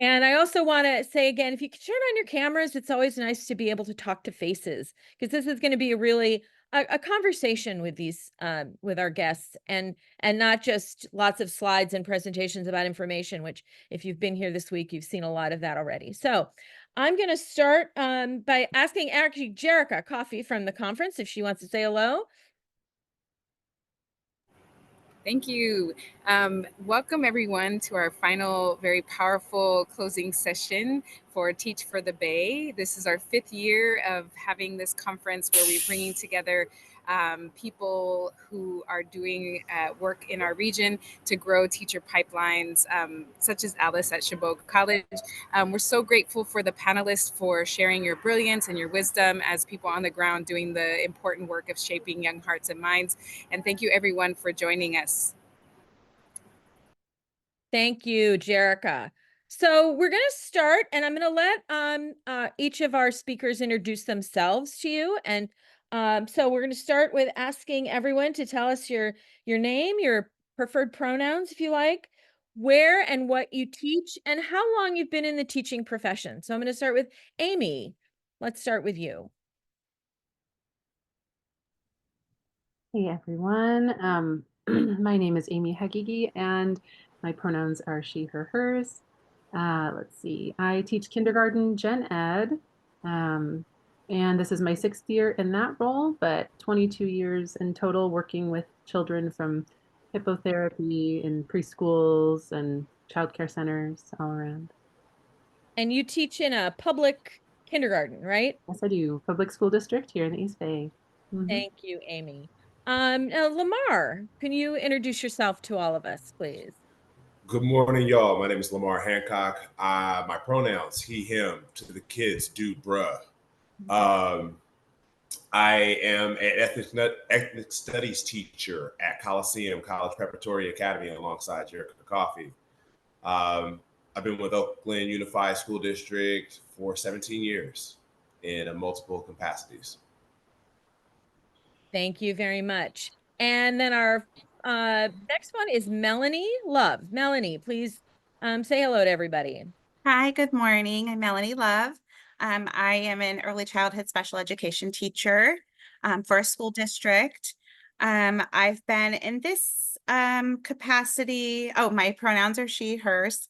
And I also want to say again, if you could turn on your cameras, it's always nice to be able to talk to faces because this is going to be a really a conversation with these with our guests and not just lots of slides and presentations about information, which if you've been here this week, you've seen a lot of that already. So I'm going to start by asking actually Jerica Coffey from the conference if she wants to say hello. Thank you. Welcome everyone to our final very powerful closing session for Teach for the Bay. This is our 5th year of having this conference where we're bringing together people who are doing work in our region to grow teacher pipelines, such as Alice at Chabot College. We're so grateful for the panelists for sharing your brilliance and your wisdom as people on the ground doing the important work of shaping young hearts and minds. And thank you everyone for joining us. Thank you, Jerica. So we're going to start, and I'm going to let each of our speakers introduce themselves to you. And so we're going to start with asking everyone to tell us your name, your preferred pronouns, if you like, where and what you teach, and how long you've been in the teaching profession. So I'm going to start with Amy. Let's start with you. Hey everyone, my name is Amy Hagigi and my pronouns are she, her, hers. Let's see, I teach kindergarten gen ed, and this is my 6th year in that role, but 22 years in total working with children from hippotherapy in preschools and childcare centers all around. And you teach in a public kindergarten, right? Yes, I do. Public school district here in the East Bay. Thank you, Amy. Now, Lamar, can you introduce yourself to all of us, please? Good morning, y'all. My name is Lamar Hancock. My pronouns, he, him. To the kids, dude, bruh. I am an ethnic studies teacher at Coliseum College Preparatory Academy alongside Jerica Coffey. I've been with Oakland Unified School District for 17 years in multiple capacities. Thank you very much. And then our next one is Melanie Love. Melanie, please say hello to everybody. Hi, good morning. I'm Melanie Love. I am an early childhood special education teacher for a school district. I've been in this capacity. Oh, my pronouns are she, hers.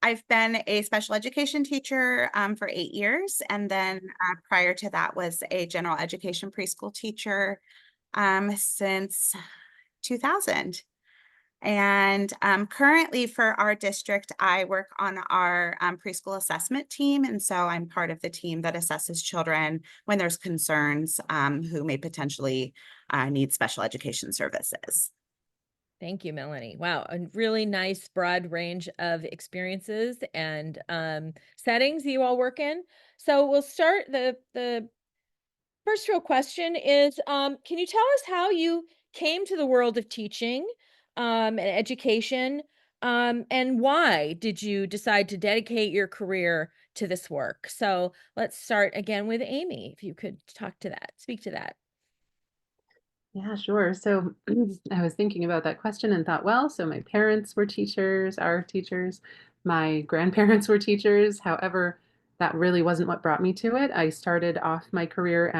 I've been a special education teacher for 8 years, and then prior to that was a general education preschool teacher since 2000. And currently for our district, I work on our preschool assessment team. And so I'm part of the team that assesses children when there's concerns who may potentially need special education services. Thank you, Melanie. Wow, a really nice broad range of experiences and settings you all work in. So we'll start the first real question is, can you tell us how you came to the world of teaching and education, and why did you decide to dedicate your career to this work? So let's start again with Amy, if you could speak to that. Yeah, sure. So I was thinking about that question and thought, well, so my parents were teachers, are teachers, my grandparents were teachers. However, that really wasn't what brought me to it. I started off my career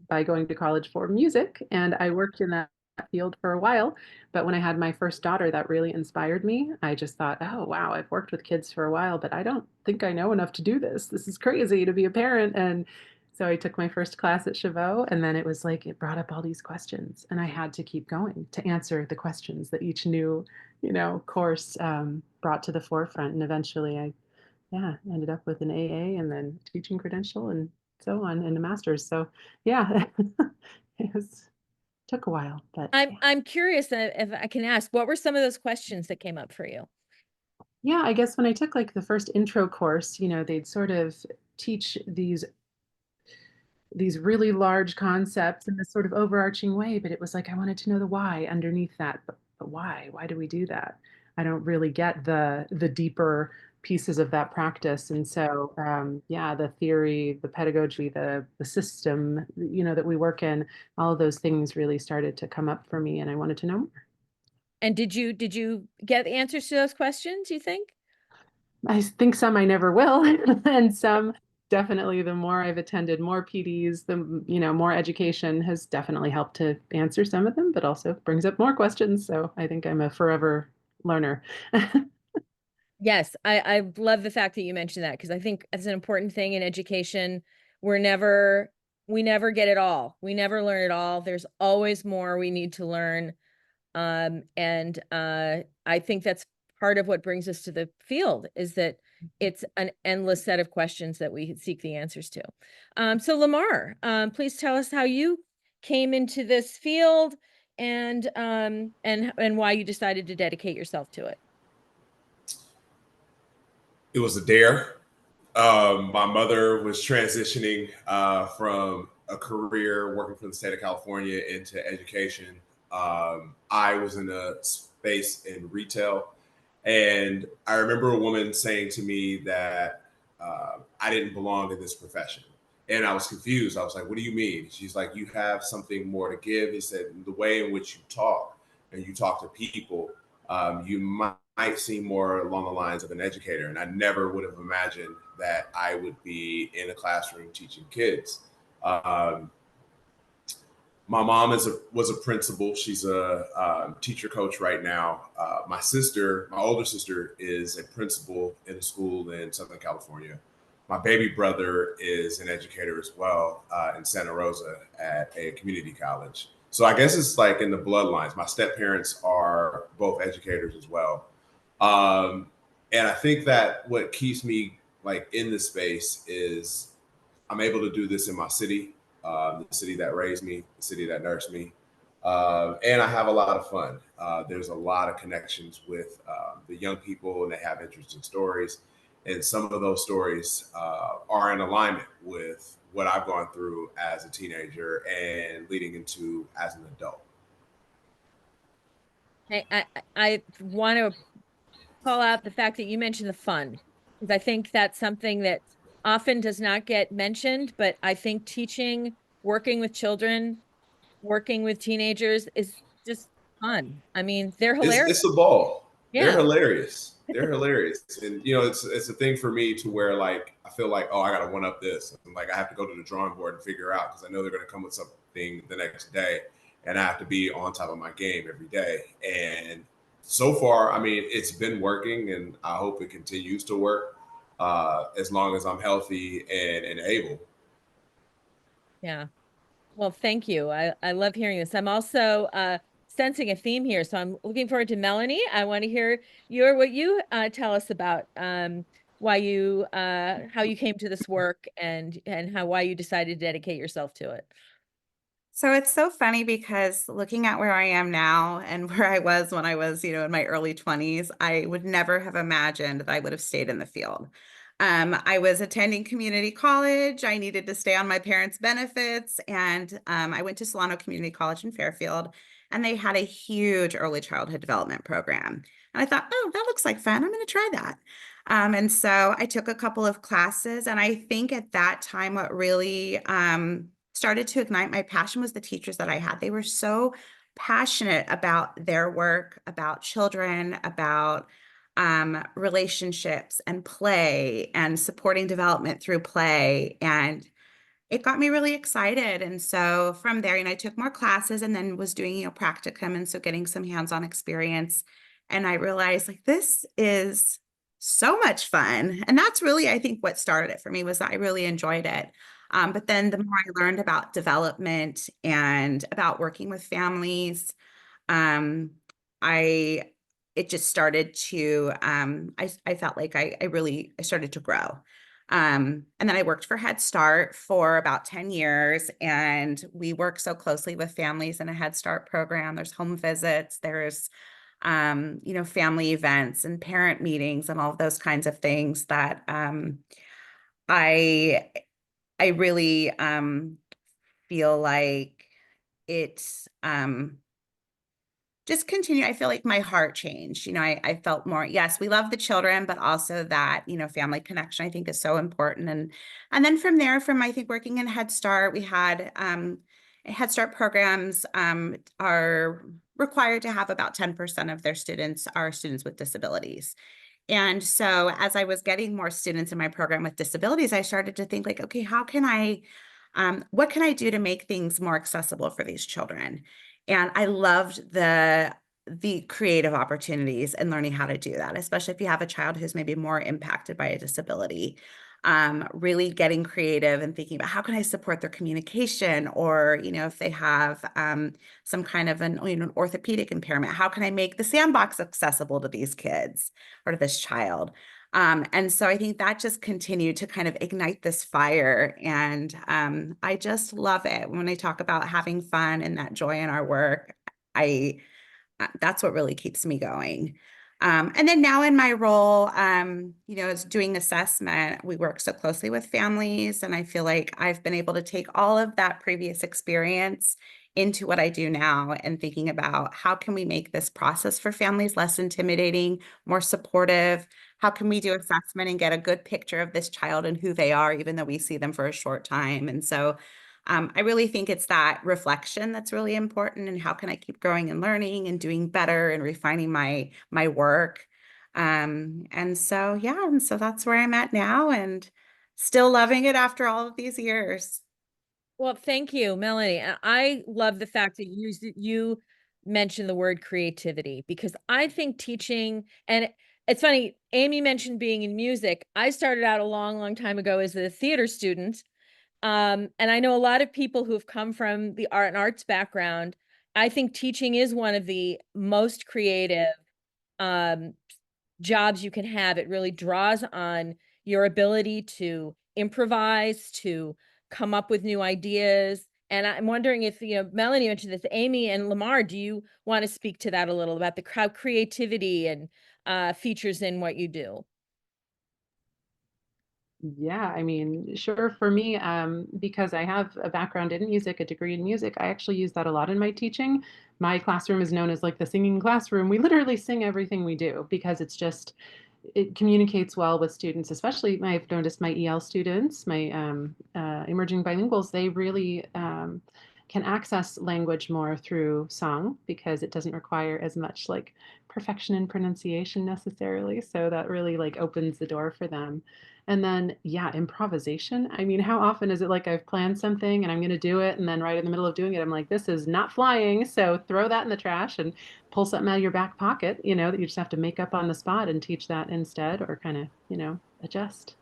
by going to college for music, and I worked in that field for a while. But when I had my first daughter, that really inspired me. I just thought, oh, wow, I've worked with kids for a while, but I don't think I know enough to do this. This is crazy to be a parent. And so I took my first class at Chabot, and then it was like it brought up all these questions, and I had to keep going to answer the questions that each new, course brought to the forefront. And eventually, I ended up with an AA and then teaching credential and so on and a master's. So yeah, took a while, but I'm curious if I can ask, what were some of those questions that came up for you? yeah, I guess when I took like the first intro course, they'd sort of teach these really large concepts in this sort of overarching way, but it was like I wanted to know the why underneath that. But why? Why do we do that? I don't really get the deeper pieces of that practice. And so yeah, the theory, the pedagogy, the system, that we work in, all of those things really started to come up for me, and I wanted to know more. And did you get the answers to those questions, you think? I think some I never will, and some definitely the more I've attended more PDs, the more education has definitely helped to answer some of them, but also brings up more questions. So I think I'm a forever learner. Yes, I love the fact that you mentioned that, because I think it's an important thing in education. We never get it all. We never learn it all. There's always more we need to learn. And I think that's part of what brings us to the field, is that it's an endless set of questions that we seek the answers to. So Lamar, please tell us how you came into this field, and why you decided to dedicate yourself to it. It was a dare. My mother was transitioning from a career working for the state of California into education. I was in a space in retail, and I remember a woman saying to me that I didn't belong in this profession. And I was confused. I was like, what do you mean? She's like, you have something more to give. He said, the way in which you talk and you talk to people, you might seem more along the lines of an educator. And I never would have imagined that I would be in a classroom teaching kids. My mom was a principal. She's a teacher coach right now. My older sister, is a principal in a school in Southern California. My baby brother is an educator as well in Santa Rosa at a community college. So I guess it's like in the bloodlines. My step parents are both educators as well. And I think that what keeps me like in this space is I'm able to do this in my city, the city that raised me, the city that nursed me. And I have a lot of fun. There's a lot of connections with the young people, and they have interesting stories. And some of those stories are in alignment with what I've gone through as a teenager and leading into as an adult. I want to call out the fact that you mentioned the fun, because I think that's something that often does not get mentioned, but I think teaching, working with children, working with teenagers is just fun. I mean, they're hilarious. It's a ball. They're Yeah. hilarious. They're hilarious. And it's a thing for me to where like I feel like, oh, I gotta one up this. And like I have to go to the drawing board and figure out, because I know they're gonna come with something the next day. And I have to be on top of my game every day. And so far, I mean, it's been working, and I hope it continues to work as long as I'm healthy and able. Yeah. Well, thank you. I love hearing this. I'm also sensing a theme here, so I'm looking forward to Melanie. I want to hear what you tell us about why you how you came to this work, and why you decided to dedicate yourself to it. So it's so funny, because looking at where I am now and where I was when I was, in my early 20s, I would never have imagined that I would have stayed in the field. I was attending community college. I needed to stay on my parents' benefits, and I went to Solano Community College in Fairfield, and they had a huge early childhood development program. And I thought, oh, that looks like fun. I'm going to try that. And so I took a couple of classes, and I think at that time, what really started to ignite my passion was the teachers that I had. They were so passionate about their work, about children, about relationships and play and supporting development through play. And it got me really excited. And so from there, I took more classes and then was doing, practicum. And so getting some hands-on experience. And I realized like, this is so much fun. And that's really, I think what started it for me was that I really enjoyed it. But then the more I learned about development and about working with families, um, it just started to, I felt like I started to grow. And then I worked for Head Start for about 10 years, and we work so closely with families in a Head Start program. There's home visits, there's, family events and parent meetings and all of those kinds of things that I really feel like it's just continue. I feel like my heart changed. I felt more, yes, we love the children, but also that, family connection I think is so important. And then from there, I think working in Head Start, we had Head Start programs are required to have about 10% of their students are students with disabilities. And so as I was getting more students in my program with disabilities, I started to think like, okay, what can I do to make things more accessible for these children? And I loved the creative opportunities and learning how to do that, especially if you have a child who's maybe more impacted by a disability. Really getting creative and thinking about how can I support their communication, or, if they have some kind of an orthopedic impairment, how can I make the sandbox accessible to these kids or to this child? And so I think that just continued to kind of ignite this fire. And I just love it. When I talk about having fun and that joy in our work, that's what really keeps me going. And then now in my role, as doing assessment, we work so closely with families, and I feel like I've been able to take all of that previous experience into what I do now, and thinking about how can we make this process for families less intimidating, more supportive? How can we do assessment and get a good picture of this child and who they are, even though we see them for a short time? And so I really think it's that reflection that's really important, and how can I keep growing and learning and doing better and refining my work. And so that's where I'm at now, and still loving it after all of these years. Well, thank you, Melanie. I love the fact that you mentioned the word creativity, because I think teaching, and it's funny, Amy mentioned being in music. I started out a long, long time ago as a theater student. And I know a lot of people who've come from the art and arts background. I think teaching is one of the most creative um, jobs you can have. It really draws on your ability to improvise, to come up with new ideas. And I'm wondering if, Melanie mentioned this, Amy and Lamar, do you want to speak to that a little about the crowd creativity and features in what you do? Yeah, I mean, sure. For me, because I have a background in music, a degree in music, I actually use that a lot in my teaching. My classroom is known as like the singing classroom. We literally sing everything we do because it communicates well with students, especially I've noticed my EL students, my emerging bilinguals, they really can access language more through song because it doesn't require as much like perfection in pronunciation necessarily. So that really like opens the door for them. And then, yeah, improvisation. I mean, how often is it like I've planned something and I'm going to do it, and then right in the middle of doing it, I'm like, this is not flying. So throw that in the trash and pull something out of your back pocket, that you just have to make up on the spot and teach that instead, or kind of, adjust.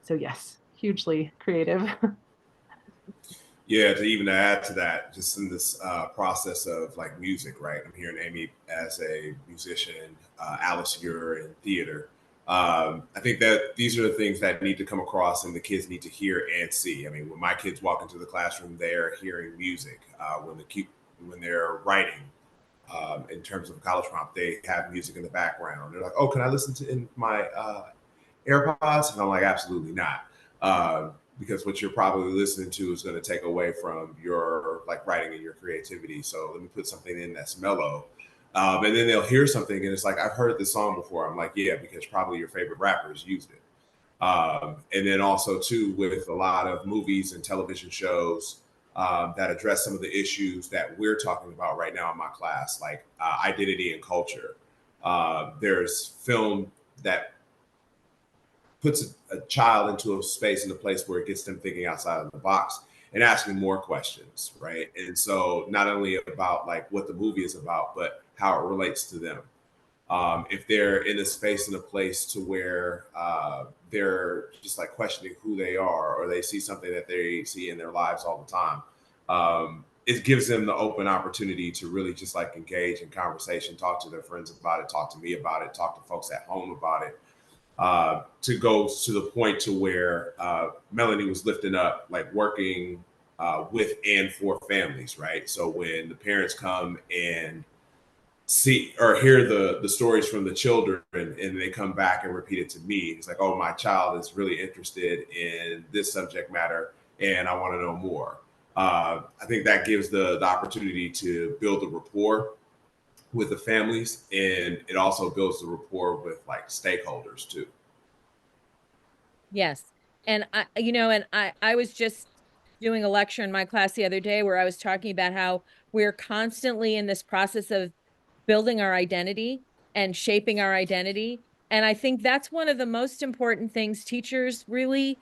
So, yes, hugely creative. Yeah, to even add to that, just in this process of like music, right? I'm hearing Amy as a musician, Alice, you're in theater. I think that these are the things that need to come across and the kids need to hear and see. I mean, when my kids walk into the classroom, they're hearing music. When they're writing, in terms of college prompt, they have music in the background. They're like, "Oh, can I listen to in my AirPods?" And I'm like, "Absolutely not." Because what you're probably listening to is going to take away from your like writing and your creativity. So let me put something in that's mellow. And then they'll hear something and it's like, I've heard this song before. I'm like, yeah, because probably your favorite rappers used it. And then also too, with a lot of movies and television shows that address some of the issues that we're talking about right now in my class, like identity and culture. There's film that puts a child into a space in a place where it gets them thinking outside of the box and asking more questions, right? And so not only about like what the movie is about, but how it relates to them. If they're in a space in a place to where they're just like questioning who they are, or they see something that they see in their lives all the time, it gives them the open opportunity to really just like engage in conversation, talk to their friends about it, talk to me about it, talk to folks at home about it, to go to the point to where Melanie was lifting up, like working with and for families, right? So when the parents come and see or hear the stories from the children, and they come back and repeat it to me, it's like, oh, my child is really interested in this subject matter and I want to know more. I think that gives the opportunity to build a rapport with the families, and it also builds the rapport with like stakeholders too. Yes. And I was just doing a lecture in my class the other day where I was talking about how we're constantly in this process of building our identity and shaping our identity. And I think that's one of the most important things teachers really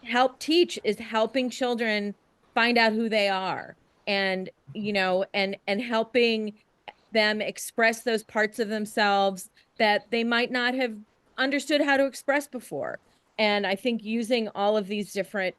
help teach, is helping children find out who they are, and and helping them express those parts of themselves that they might not have understood how to express before. And I think using all of these different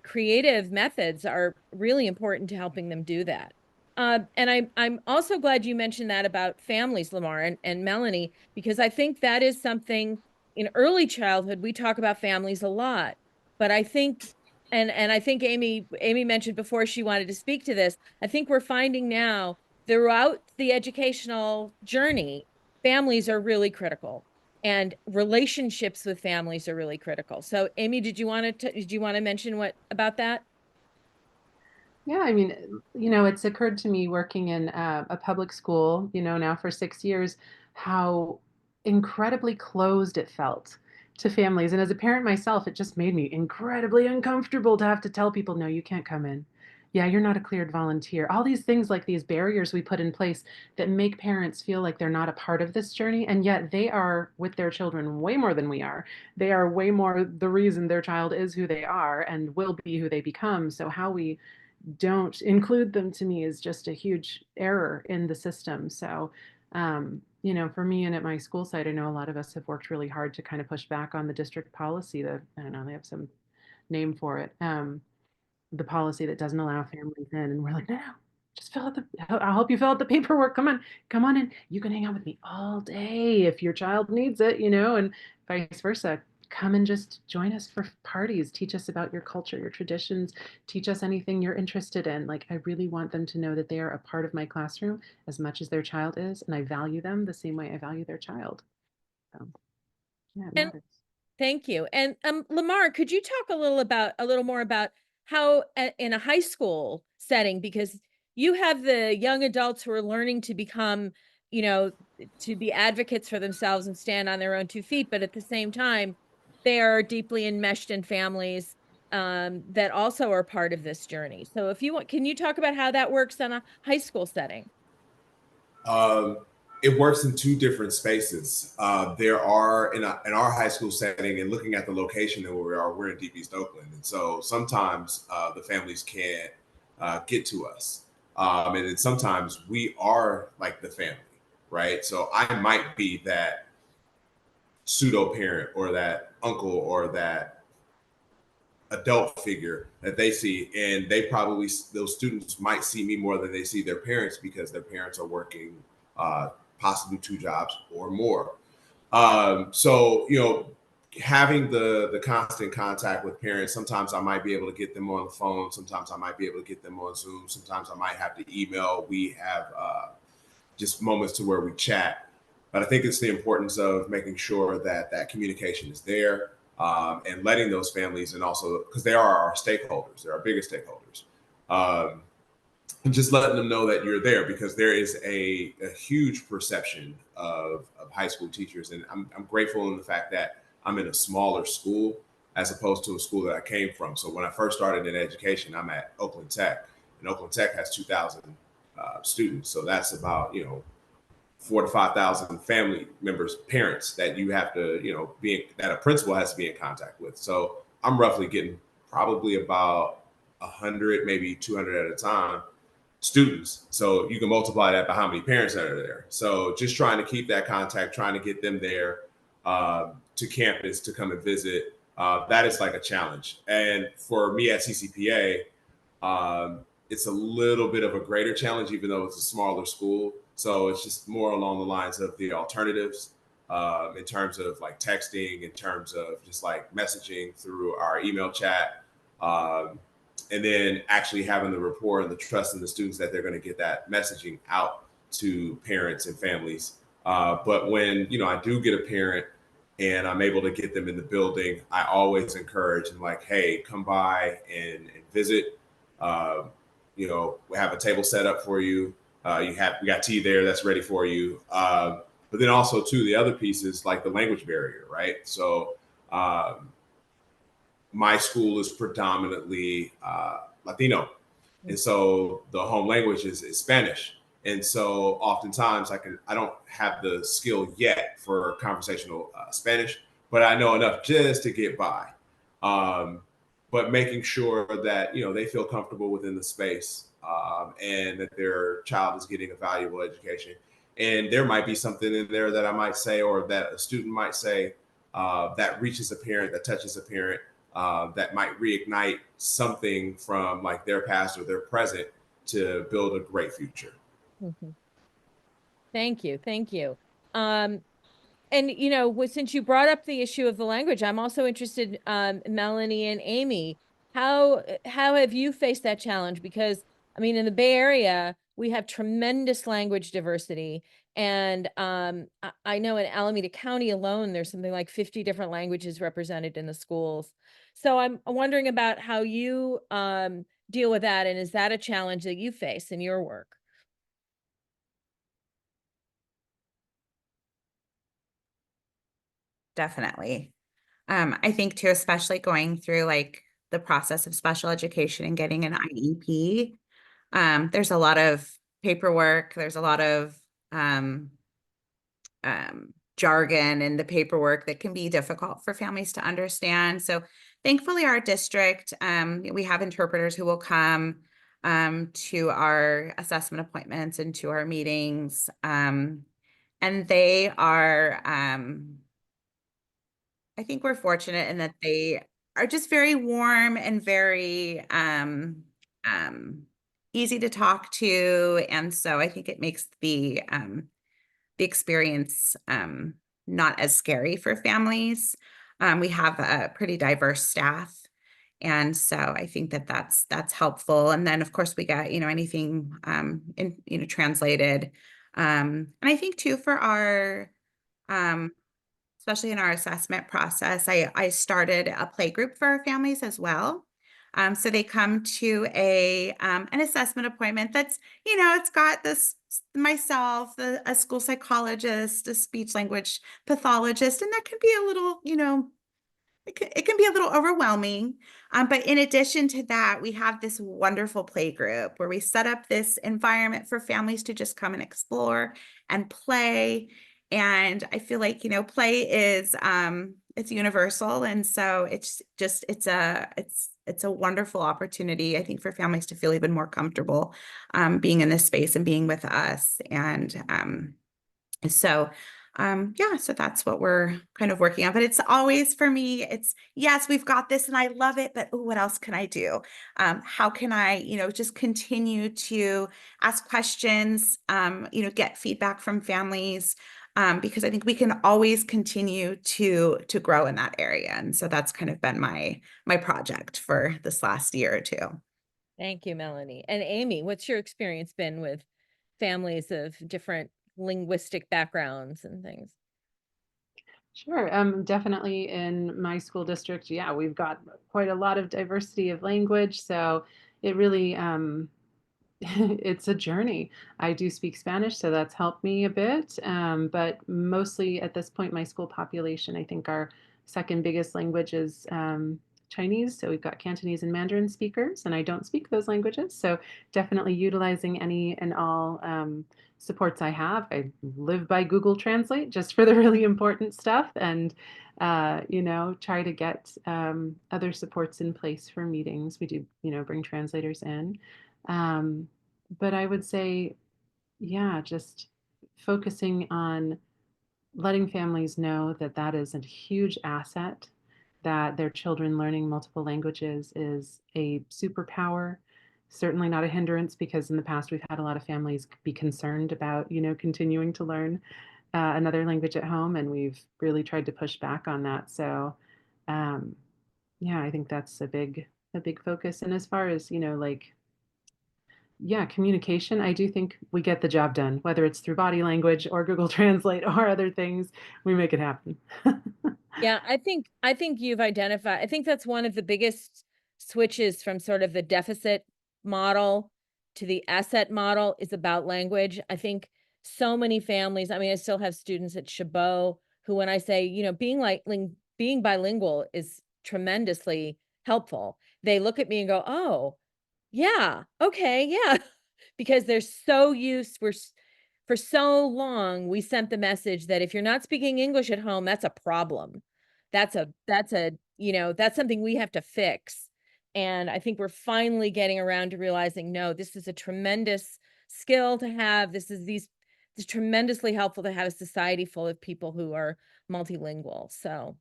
creative methods are really important to helping them do that. And I'm also glad you mentioned that about families, Lamar and Melanie, because I think that is something in early childhood, we talk about families a lot, but I think, and I think Amy mentioned before she wanted to speak to this, I think we're finding now throughout the educational journey, families are really critical, and relationships with families are really critical. So Amy, did you want to mention what about that? Yeah, I mean, it's occurred to me working in a public school, now for 6 years, how incredibly closed it felt to families. And as a parent myself, it just made me incredibly uncomfortable to have to tell people, no, you can't come in. Yeah, you're not a cleared volunteer. All these things, like these barriers we put in place that make parents feel like they're not a part of this journey. And yet they are with their children way more than we are. They are way more the reason their child is who they are and will be who they become. So how we don't include them, to me, is just a huge error in the system. So, for me and at my school site, I know a lot of us have worked really hard to kind of push back on the district policy that, I don't know, they have some name for it. The policy that doesn't allow families in, and we're like, no, just fill out I'll help you fill out the paperwork. Come on in. You can hang out with me all day if your child needs it, and vice versa. Come and just join us for parties. Teach us about your culture, your traditions. Teach us anything you're interested in. Like, I really want them to know that they are a part of my classroom as much as their child is, and I value them the same way I value their child. So, yeah, it And matters. thank you. And Lamar, could you talk a little more about how in a high school setting, because you have the young adults who are learning to become, you know, to be advocates for themselves and stand on their own 2 feet, but at the same time, they are deeply enmeshed in families that also are part of this journey. So if you want, can you talk about how that works in a high school setting? Um, it works in two different spaces. There are in our high school setting, and looking at the location and where we are, we're in Deep East Oakland, and so sometimes the families can't get to us, and then sometimes we are like the family, right? So I might be that pseudo parent or that uncle or that adult figure that they see, and those students might see me more than they see their parents because their parents are working possibly 2 jobs or more. So having the constant contact with parents, sometimes I might be able to get them on the phone, sometimes I might be able to get them on Zoom, sometimes I might have to email. We have just moments to where we chat, but I think it's the importance of making sure that that communication is there, and letting those families, and also because they are our stakeholders, they're our biggest stakeholders, and just letting them know that you're there, because there is a huge perception of high school teachers. And I'm grateful in the fact that I'm in a smaller school as opposed to a school that I came from. So when I first started in education, I'm at Oakland Tech, and Oakland Tech has 2,000 students. So that's about, 4 to 5,000 family members, parents that you have to, that a principal has to be in contact with. So I'm roughly getting probably about 100, maybe 200 at a time students. So you can multiply that by how many parents that are there. So just trying to keep that contact, trying to get them there to campus to come and visit. That is like a challenge. And for me at CCPA, it's a little bit of a greater challenge, even though it's a smaller school. So it's just more along the lines of the alternatives, in terms of like texting, in terms of just like messaging through our email chat. And then actually having the rapport and the trust in the students that they're going to get that messaging out to parents and families. But when, I do get a parent and I'm able to get them in the building, I always encourage and like, hey, come by and visit. We have a table set up for you. We got tea there that's ready for you. But then also too, the other piece is like the language barrier, right? So my school is predominantly Latino. And so the home language is Spanish. And so oftentimes I don't have the skill yet for conversational Spanish, but I know enough just to get by. But making sure that, you know, they feel comfortable within the space, and that their child is getting a valuable education. And there might be something in there that I might say, or that a student might say, that reaches a parent, that touches a parent, that might reignite something from like their past or their present to build a great future. Mhm. Thank you. Thank you. And you know, since you brought up the issue of the language, I'm also interested, Melanie and Amy, how have you faced that challenge? Because I mean, in the Bay Area, we have tremendous language diversity. And I know in Alameda County alone, there's something like 50 different languages represented in the schools. So I'm wondering about how you deal with that. And is that a challenge that you face in your work? Definitely. I think too, especially going through like the process of special education and getting an IEP, there's a lot of paperwork, there's a lot of um, jargon in the paperwork that can be difficult for families to understand. So thankfully our district, we have interpreters who will come to our assessment appointments and to our meetings. And they are, I think we're fortunate in that they are just very warm and very easy to talk to. And so I think it makes the experience not as scary for families. We have a pretty diverse staff. And so I think that that's helpful. And then of course we got, you know, anything translated. And I think too for our especially in our assessment process, I started a play group for our families as well. So they come to an assessment appointment that's, you know, it's got this myself, a school psychologist, a speech language pathologist, and that can be a little, you know, it can be a little overwhelming. But in addition to that, we have this wonderful play group where we set up this environment for families to just come and explore and play. And I feel like, you know, play is it's universal. And so it's just it's a wonderful opportunity, I think, for families to feel even more comfortable being in this space and being with us. And so yeah, so that's what we're kind of working on. But it's always for me, it's yes, we've got this and I love it, but ooh, what else can I do? How can I, you know, just continue to ask questions, you know, get feedback from families, because I think we can always continue to grow in that area. And so that's kind of been my project for this last year or two. Thank you, Melanie. And Amy, what's your experience been with families of different linguistic backgrounds and things? Sure. Definitely in my school district, yeah, we've got quite a lot of diversity of language. So it really, it's a journey. I do speak Spanish, so that's helped me a bit. But mostly at this point, my school population, I think our second biggest language is Chinese. So we've got Cantonese and Mandarin speakers, and I don't speak those languages. So definitely utilizing any and all supports I have. I live by Google Translate just for the really important stuff, and you know, try to get other supports in place for meetings. We do, you know, bring translators in. But I would say, yeah, just focusing on letting families know that that is a huge asset, that their children learning multiple languages is a superpower, certainly not a hindrance, because in the past we've had a lot of families be concerned about, you know, continuing to learn another language at home, and we've really tried to push back on that. So, um, yeah, I think that's a big focus. And as far as, you know, like, yeah, communication, I do think we get the job done, whether it's through body language or Google Translate or other things, we make it happen. Yeah, I think you've identified, I think that's one of the biggest switches from sort of the deficit model to the asset model is about language. I think so many families, I mean, I still have students at Chabot who, when I say, you know, being bilingual is tremendously helpful, they look at me and go, "Oh, yeah, okay, yeah." because they're so used, for so long, we sent the message that if you're not speaking English at home, that's a problem. That's a, that's something we have to fix. And I think we're finally getting around to realizing, no, this is a tremendous skill to have. It's tremendously helpful to have a society full of people who are multilingual. So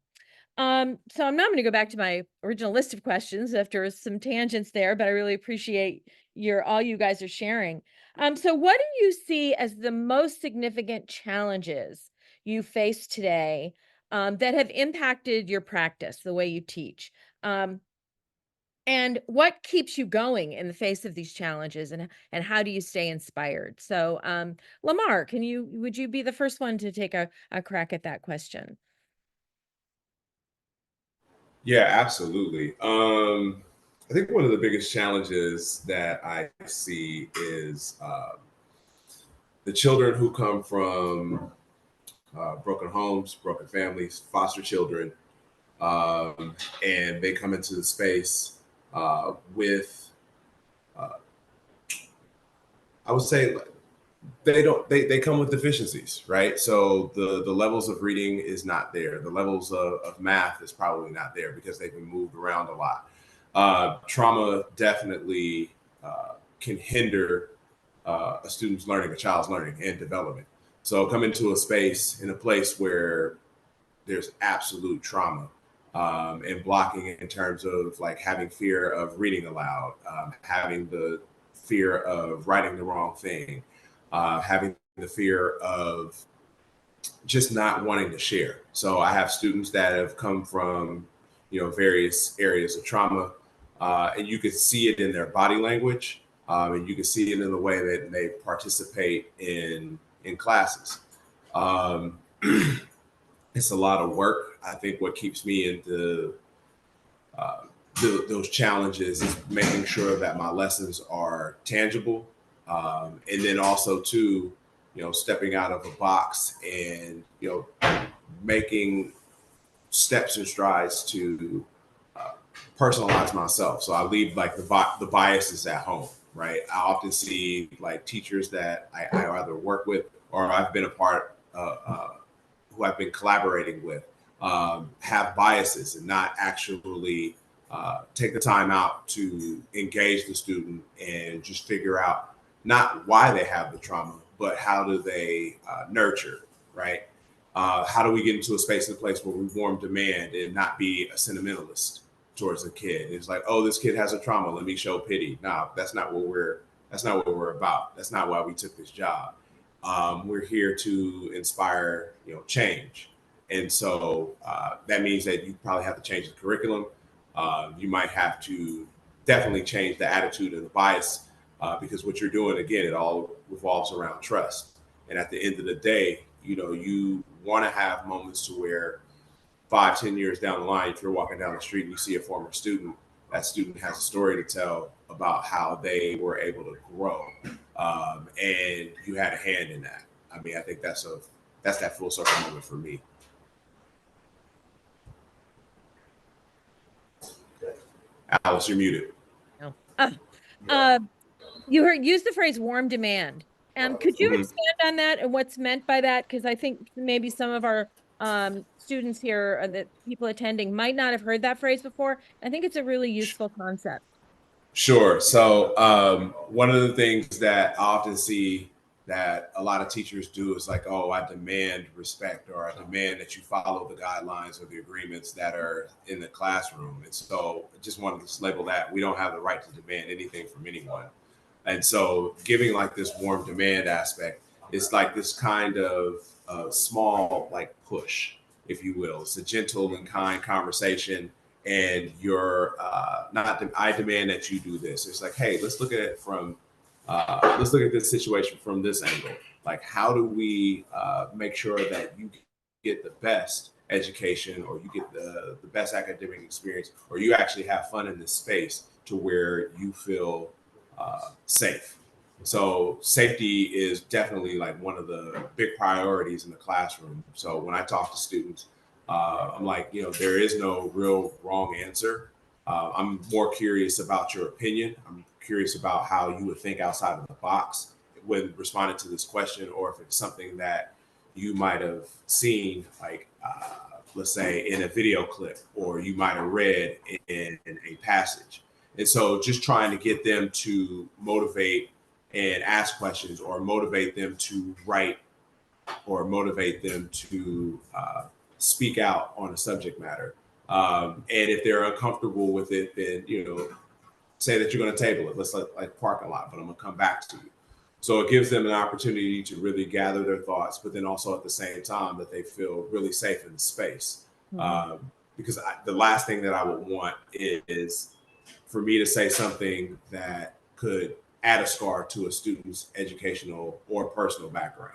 I'm now going to go back to my original list of questions after some tangents there, but I really appreciate all you guys are sharing. So what do you see as the most significant challenges you face today that have impacted your practice, the way you teach? And what keeps you going in the face of these challenges, and how do you stay inspired? So Lamar, would you be the first one to take a crack at that question? Yeah, absolutely. I think one of the biggest challenges that I see is the children who come from broken homes, broken families, foster children, and they come into the space with, I would say, they come with deficiencies, right? So the levels of reading is not there. The levels of math is probably not there because they've been moved around a lot. Trauma definitely can hinder a student's learning, a child's learning and development. So come into a space, in a place where there's absolute trauma and blocking in terms of like having fear of reading aloud, having the fear of writing the wrong thing, having the fear of just not wanting to share. So I have students that have come from, various areas of trauma, and you can see it in their body language, and you can see it in the way that they participate in classes. Um, it's a lot of work. I think what keeps me into uh, those challenges is making sure that my lessons are tangible, and then also too, stepping out of a box and making steps and strides to personalize myself. So I leave like the biases at home, right? I often see like teachers that I either work with or I've been a part who I've been collaborating with have biases and not actually take the time out to engage the student and just figure out not why they have the trauma, but how do they nurture, right? How do we get into a space and a place where we warm demand and not be a sentimentalist towards a kid? It's like, oh, this kid has a trauma. Let me show pity. No, that's not what we're about. That's not why we took this job. We're here to inspire, change. And so that means that you probably have to change the curriculum. You might have to definitely change the attitude and the bias because what you're doing, again, it all revolves around trust. And at the end of the day, you want to have moments to where 5-10 years down the line, if you're walking down the street and you see a former student, that student has a story to tell about how they were able to grow, and you had a hand in that. I mean, I think that's that full circle moment for me. Alice, you're muted. No. You used the phrase warm demand. Could you expand on that and what's meant by that? Because I think maybe some of our students here, the people attending, might not have heard that phrase before. I think it's a really useful concept. Sure. So one of the things that I often see that a lot of teachers do is like, oh, I demand respect, or I demand that you follow the guidelines or the agreements that are in the classroom. And so I just wanted to just label that we don't have the right to demand anything from anyone. And so giving like this warm demand aspect is like this kind of small like push, if you will. It's a gentle and kind conversation, and you're not, I demand that you do this. It's like, hey, let's look at it from, let's look at this situation from this angle. Like, how do we make sure that you get the best education, or you get the best academic experience, or you actually have fun in this space to where you feel safe. So safety is definitely like one of the big priorities in the classroom. So when I talk to students, I'm like, there is no real wrong answer. I'm more curious about your opinion. I'm curious about how you would think outside of the box when responding to this question, or if it's something that you might have seen, like let's say in a video clip, or you might have read in a passage. And so just trying to get them to motivate and ask questions, or motivate them to write, or motivate them to speak out on a subject matter. And if they're uncomfortable with it, then, say that you're going to table it. Let's like parking lot, but I'm going to come back to you. So it gives them an opportunity to really gather their thoughts, but then also at the same time that they feel really safe in the space. Because the last thing that I would want is for me to say something that could add a scar to a student's educational or personal background.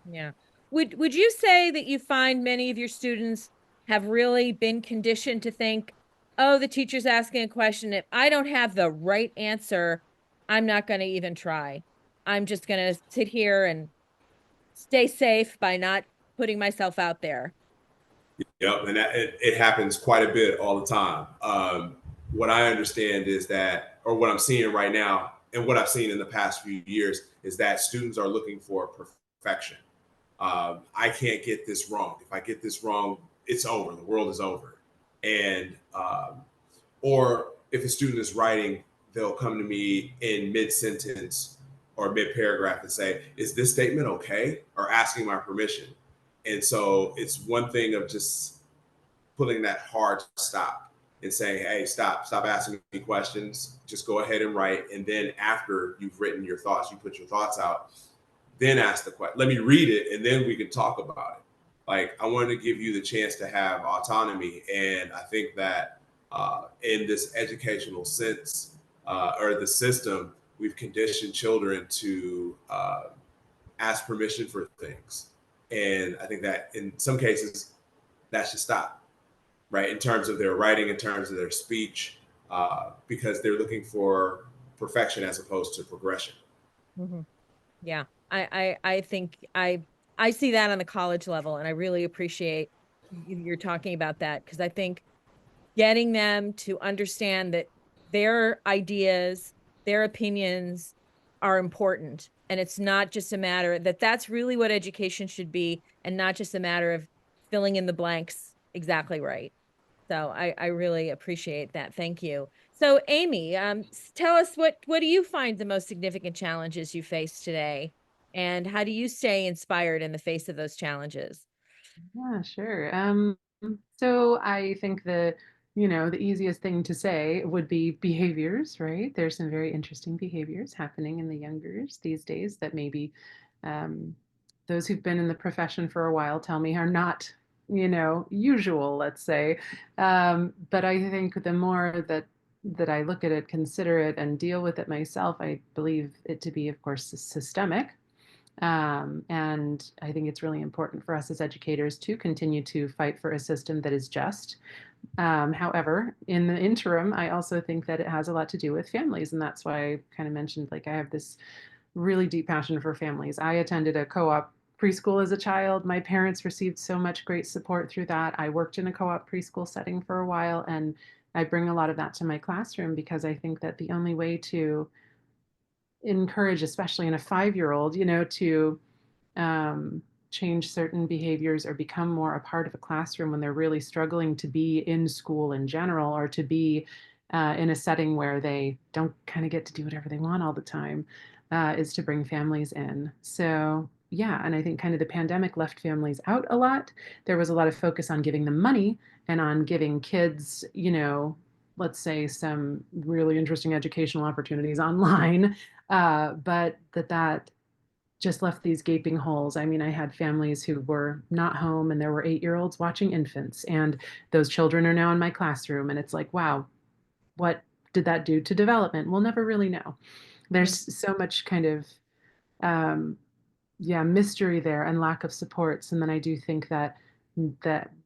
Yeah. Would you say that you find many of your students have really been conditioned to think, oh, the teacher's asking a question. If I don't have the right answer, I'm not going to even try. I'm just going to sit here and stay safe by not putting myself out there. Yep, and it happens quite a bit all the time. What I understand is that, or what I'm seeing right now, and what I've seen in the past few years, is that students are looking for perfection. I can't get this wrong. If I get this wrong, it's over. The world is over. And or if a student is writing, they'll come to me in mid-sentence or mid-paragraph and say, "Is this statement okay?" or asking my permission. And so it's one thing of just putting that hard stop and saying, "Hey, stop asking me questions. Just go ahead and write." And then after you've written your thoughts, you put your thoughts out, then ask the question. Let me read it, and then we can talk about it. Like, I wanted to give you the chance to have autonomy. And I think that in this educational sense, or the system, we've conditioned children to ask permission for things. And I think that in some cases, that should stop, right? In terms of their writing, in terms of their speech, because they're looking for perfection as opposed to progression. Mm-hmm. Yeah, I think I see that on the college level, and I really appreciate you're talking about that, because I think getting them to understand that their ideas, their opinions are important, and it's not just a matter that that's really what education should be, and not just a matter of filling in the blanks exactly right. So I really appreciate that. Thank you. So Amy, tell us what do you find the most significant challenges you face today, and how do you stay inspired in the face of those challenges? Yeah, sure. So I think the easiest thing to say would be behaviors, right? There's some very interesting behaviors happening in the youngers these days that maybe um, those who've been in the profession for a while tell me are not, usual, let's say. But I think the more that I look at it, consider it, and deal with it myself, I believe it to be, of course, systemic. And I think it's really important for us as educators to continue to fight for a system that is just. However, in the interim, I also think that it has a lot to do with families. And that's why I kind of mentioned, like, I have this really deep passion for families. I attended a co-op preschool as a child. My parents received so much great support through that. I worked in a co-op preschool setting for a while, and I bring a lot of that to my classroom because I think that the only way to encourage, especially in a 5-year-old, to change certain behaviors or become more a part of a classroom when they're really struggling to be in school in general, or to be in a setting where they don't kind of get to do whatever they want all the time, is to bring families in. So yeah, and I think kind of the pandemic left families out a lot. There was a lot of focus on giving them money and on giving kids, let's say, some really interesting educational opportunities online, but that just left these gaping holes. I mean, I had families who were not home, and there were 8-year-olds watching infants, and those children are now in my classroom. And it's like, wow, what did that do to development? We'll never really know. There's so much kind of, um, yeah, mystery there and lack of supports. And then I do think that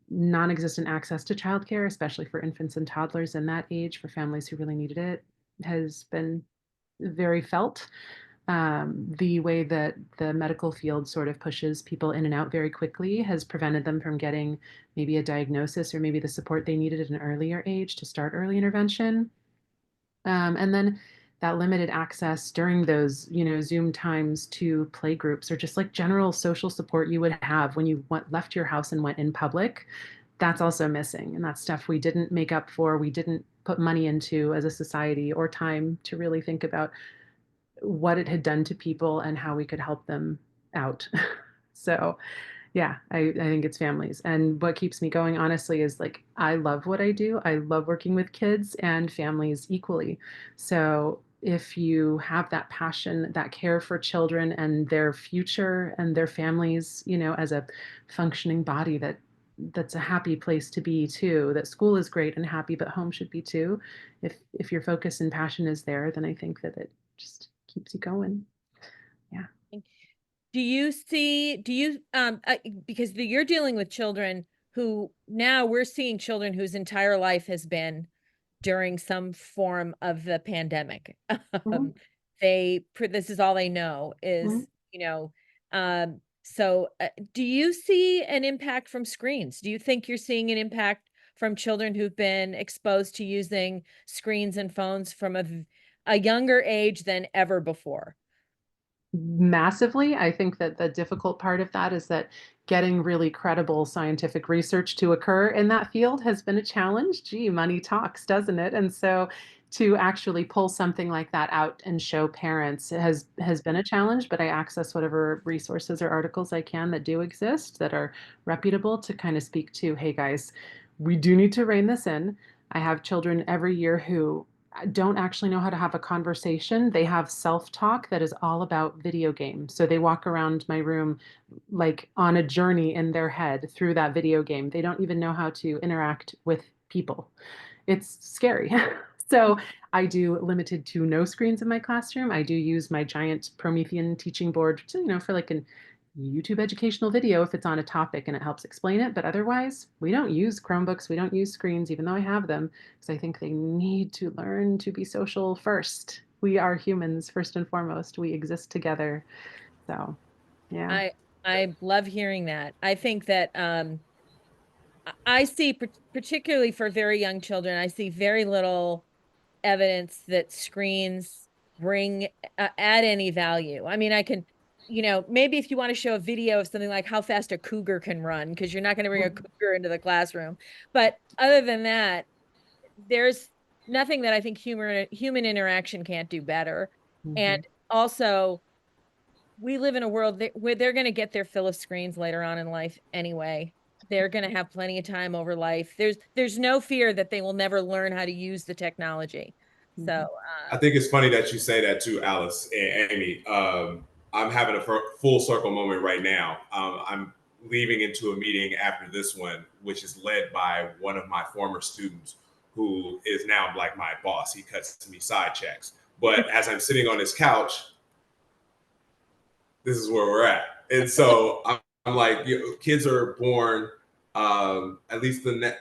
non-existent access to childcare, especially for infants and toddlers in that age, for families who really needed it, has been very felt. The way that the medical field sort of pushes people in and out very quickly has prevented them from getting maybe a diagnosis or maybe the support they needed at an earlier age to start early intervention. And then that limited access during those, Zoom times to play groups or just like general social support you would have when you left your house and went in public, that's also missing. And that's stuff we didn't make up for, we didn't put money into as a society or time to really think about what it had done to people and how we could help them out. So yeah, I think it's families. And what keeps me going, honestly, is like I love what I do. I love working with kids and families equally. So if you have that passion, that care for children and their future and their families, as a functioning body that's a happy place to be too, that school is great and happy, but home should be too. If your focus and passion is there, then I think that it just keeps you going. Yeah. Do you because you're dealing with children who now we're seeing children whose entire life has been during some form of the pandemic. Mhm, This is all they know mhm. is, do you see an impact from screens? Do you think you're seeing an impact from children who've been exposed to using screens and phones from a younger age than ever before? Massively. I think that the difficult part of that is that getting really credible scientific research to occur in that field has been a challenge. Gee, money talks, doesn't it? And so to actually pull something like that out and show parents has been a challenge, but I access whatever resources or articles I can that do exist that are reputable to kind of speak to, hey guys, we do need to rein this in. I have children every year who don't actually know how to have a conversation. They have self-talk that is all about video games. So they walk around my room like on a journey in their head through that video game. They don't even know how to interact with people. It's scary. So I do limited to no screens in my classroom. I do use my giant Promethean teaching board to, for like an YouTube educational video if it's on a topic and it helps explain it. But otherwise, we don't use Chromebooks. We don't use screens, even though I have them, because I think they need to learn to be social first. We are humans first and foremost. We exist together. So, yeah. I love hearing that. I think that I see particularly for very young children, I see very little evidence that screens bring add any value. I mean, I can, maybe if you want to show a video of something like how fast a cougar can run, because you're not going to bring a cougar into the classroom. But other than that, there's nothing that I think human interaction can't do better. Mhm. And also, we live in a world where they're going to get their fill of screens later on in life anyway. They're going to have plenty of time over life. There's no fear that they will never learn how to use the technology. So, Mhm. I think it's funny that you say that too, Alice and Amy. I'm having a full circle moment right now. I'm leaving into a meeting after this one, which is led by one of my former students who is now like my boss. He cuts me side checks. But as I'm sitting on his couch, this is where we're at. And so I'm like, kids are born, at least the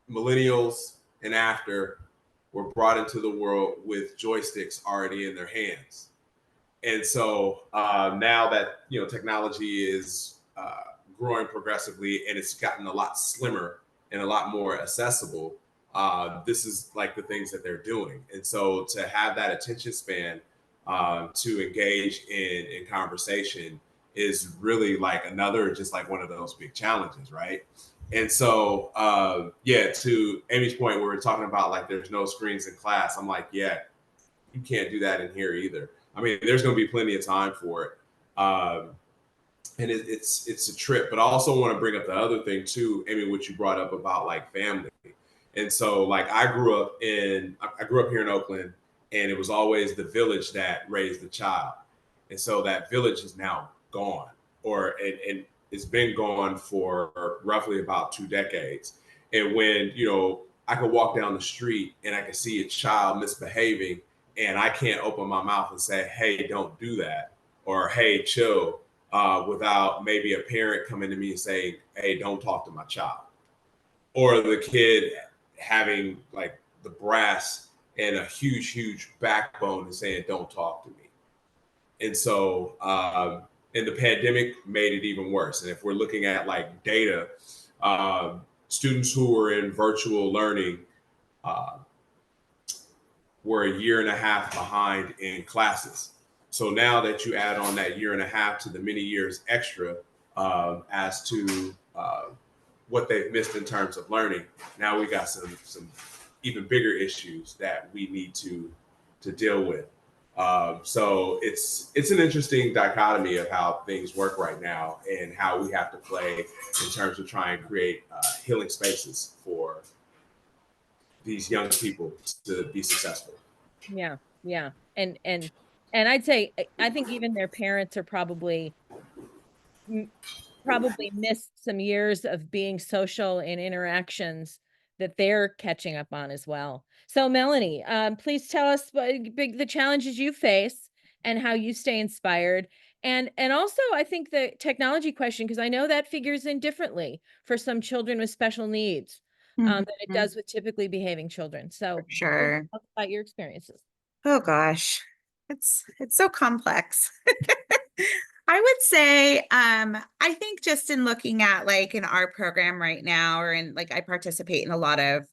millennials and after, were brought into the world with joysticks already in their hands. And so now that technology is growing progressively and it's gotten a lot slimmer and a lot more accessible, this is like the things that they're doing. And so to have that attention span to engage in conversation is really like another, just like one of those big challenges, right? And so yeah, to Amy's point, where we're talking about like there's no screens in class, I'm like, yeah, you can't do that in here either. I mean, there's going to be plenty of time for it. And it's a trip. But I also want to bring up the other thing too, Amy, what you brought up about like family. And so like I grew up here in Oakland, and it was always the village that raised the child. And so that village is now gone, and it's been gone for roughly about 2 decades. And when, I could walk down the street and I could see a child misbehaving, and I can't open my mouth and say, hey, don't do that, or hey, chill, without maybe a parent coming to me and saying, hey, don't talk to my child. Or the kid having like the brass and a huge, huge backbone and saying, don't talk to me. And so, and the pandemic made it even worse. And if we're looking at like data, students who were in virtual learning uh, were a year and a half behind in classes. So now that you add on that year and a half to the many years extra as to what they've missed in terms of learning, now we got some even bigger issues that we need to deal with. So it's an interesting dichotomy of how things work right now and how we have to play in terms of trying to create healing spaces for these young people to be successful. Yeah, yeah. And I'd say I think even their parents are probably probably missed some years of being social in interactions that they're catching up on as well. So Melanie, please tell us the challenges you face and how you stay inspired. And also I think the technology question, because I know that figures in differently for some children with special needs than it does with typically behaving children. So For sure. talk about your experiences. Oh gosh, it's so complex. I would say, I think just in looking at like in our program right now, or in like I participate in a lot of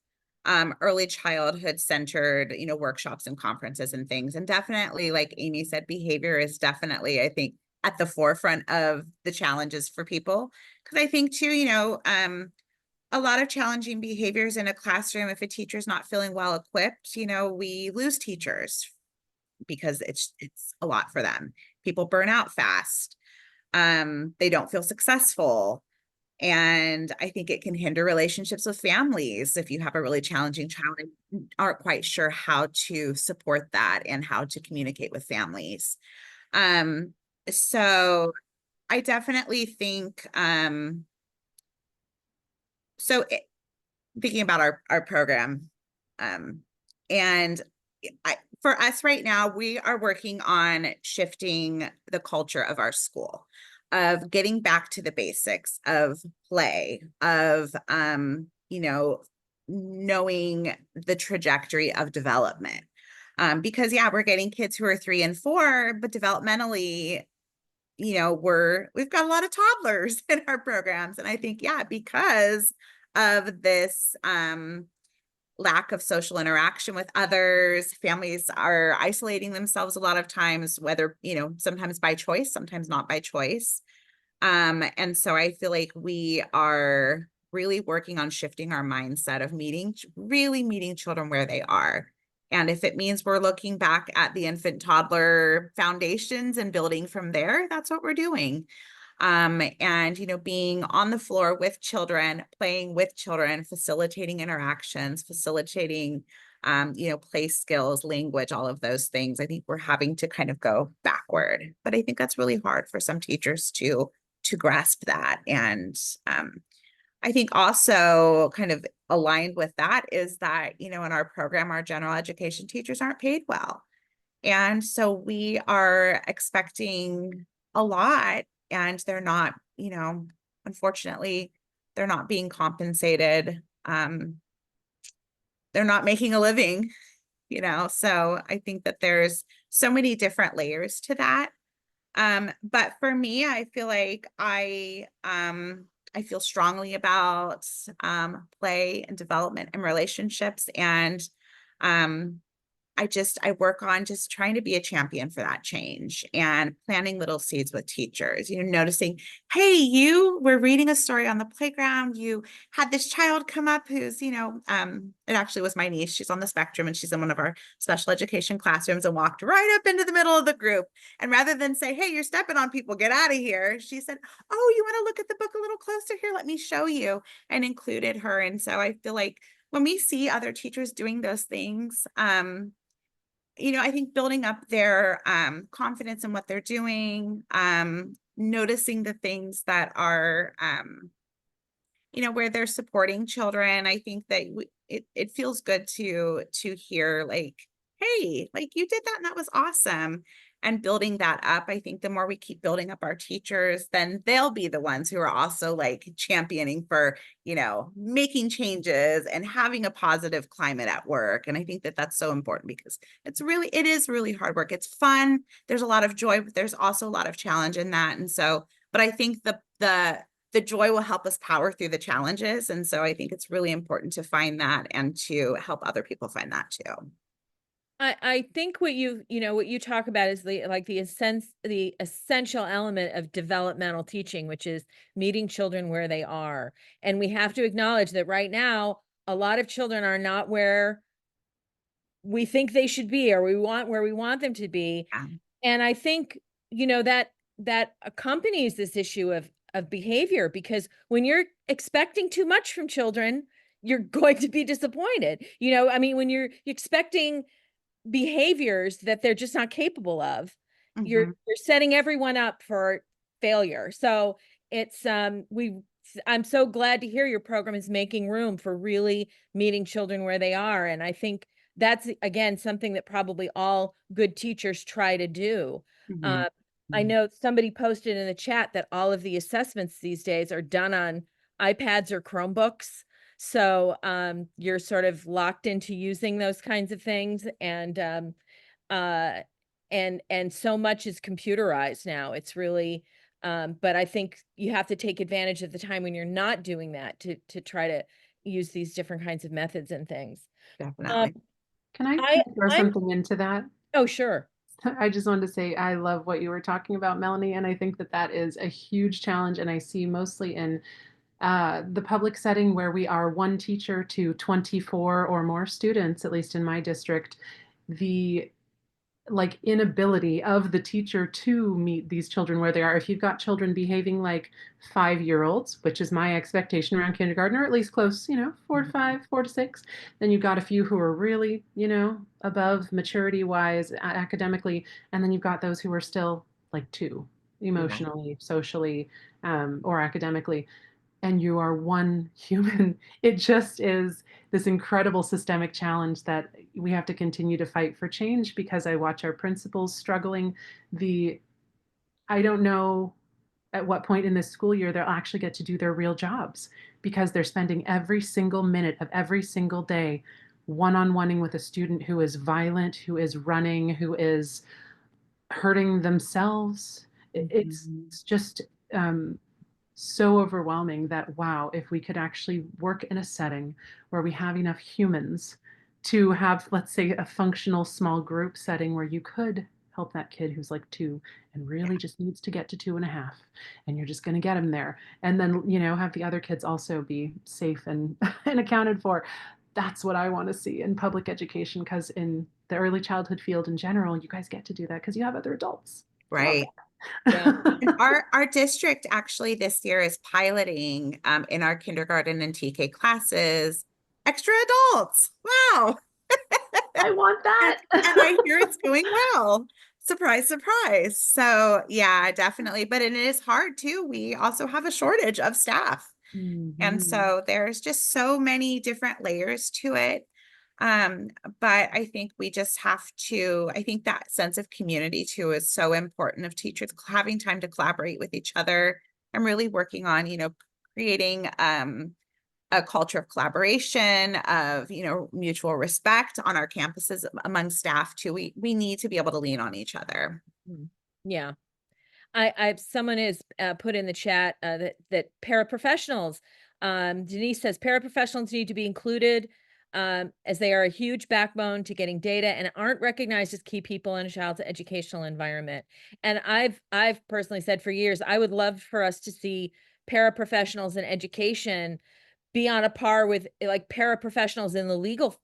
early childhood centered, workshops and conferences and things. And definitely, like Amy said, behavior is definitely, I think, at the forefront of the challenges for people. Because I think too, a lot of challenging behaviors in a classroom, if a teacher's not feeling well equipped, we lose teachers because it's a lot for them. People burn out fast. They don't feel successful. And I think it can hinder relationships with families if you have a really challenging child and aren't quite sure how to support that and how to communicate with families. So I definitely think, thinking about our program, and for us right now, we are working on shifting the culture of our school, of getting back to the basics of play, of knowing the trajectory of development. Because yeah, we're getting kids who are 3 and 4, but developmentally, we've got a lot of toddlers in our programs. And I think, yeah, because of this lack of social interaction with others, families are isolating themselves a lot of times, whether, sometimes by choice, sometimes not by choice. And so I feel like we are really working on shifting our mindset of really meeting children where they are. And if it means we're looking back at the infant-toddler foundations and building from there, that's what we're doing. And being on the floor with children, playing with children, facilitating interactions, facilitating play skills, language, all of those things. I think we're having to kind of go backward, but I think that's really hard for some teachers to grasp that. And I think also kind of aligned with that is that, in our program, our general education teachers aren't paid well. And so we are expecting a lot, and they're not, unfortunately, they're not being compensated. They're not making a living, so I think that there's so many different layers to that. But for me, I feel like I feel strongly about play and development and relationships. And I work on just trying to be a champion for that change and planting little seeds with teachers, noticing, hey, you were reading a story on the playground. You had this child come up who's, it actually was my niece. She's on the spectrum and she's in one of our special education classrooms and walked right up into the middle of the group. And rather than say, hey, you're stepping on people, get out of here, she said, oh, you want to look at the book a little closer? Here, let me show you, and included her. And so I feel like when we see other teachers doing those things, I think building up their confidence in what they're doing, noticing the things that are, where they're supporting children. I think that it feels good to hear like, hey, like you did that and that was awesome. and building that up. I think the more we keep building up our teachers, then they'll be the ones who are also like championing for, you know, making changes and having a positive climate at work. And I think that that's so important because it is really hard work. It's fun. There's a lot of joy, but there's also a lot of challenge in that. And so, but I think the joy will help us power through the challenges. And so I think it's really important to find that and to help other people find that too. I think what you talk about is the essential element of developmental teaching, which is meeting children where they are. And we have to acknowledge that right now, a lot of children are not where we think they should be, or where we want them to be. Yeah. And I think, that accompanies this issue of behavior, because when you're expecting too much from children, you're going to be disappointed. I mean, when you're expecting behaviors that they're just not capable of, you're setting everyone up for failure. So it's I'm so glad to hear your program is making room for really meeting children where they are. And I think that's, again, something that probably all good teachers try to do. I know somebody posted in the chat that all of the assessments these days are done on iPads or Chromebooks. So you're sort of locked into using those kinds of things, and so much is computerized now. It's really, but I think you have to take advantage of the time when you're not doing that to try to use these different kinds of methods and things. Definitely. Can I throw something into that? Oh, sure. I just wanted to say I love what you were talking about, Melanie, and I think that that is a huge challenge, and I see mostly in the public setting where we are one teacher to 24 or more students, at least in my district, the inability of the teacher to meet these children where they are. If you've got children behaving like 5-year-olds, which is my expectation around kindergarten, or at least close, 4 to 5, 4 to 6, then you've got a few who are really, above maturity wise, academically, and then you've got those who are still like 2, emotionally, socially, or academically, and you are one human. It just is this incredible systemic challenge that we have to continue to fight for change, because I watch our principals struggling. I don't know at what point in this school year they'll actually get to do their real jobs, because they're spending every single minute of every single day one-on-oneing with a student who is violent, who is running, who is hurting themselves. It's just so overwhelming that, wow, if we could actually work in a setting where we have enough humans to have, let's say, a functional small group setting where you could help that kid who's like 2 and really just needs to get to 2.5, and you're just going to get him there, and then have the other kids also be safe and and accounted for. That's what I want to see in public education, because in the early childhood field in general, you guys get to do that because you have other adults. Right. Yeah. Our district actually this year is piloting in our kindergarten and TK classes extra adults. Wow. I want that. And I hear it's going well. Surprise, surprise. So yeah, definitely. But it is hard too. We also have a shortage of staff. And so there's just so many different layers to it. But I think we just have to, I think that sense of community too is so important, of teachers having time to collaborate with each other and really working on, creating a culture of collaboration, of, mutual respect on our campuses among staff too. We need to be able to lean on each other. Yeah. Someone has put in the chat that paraprofessionals, Denise says paraprofessionals need to be included, as they are a huge backbone to getting data and aren't recognized as key people in a child's educational environment. And I've personally said for years, I would love for us to see paraprofessionals in education be on a par with like paraprofessionals in the legal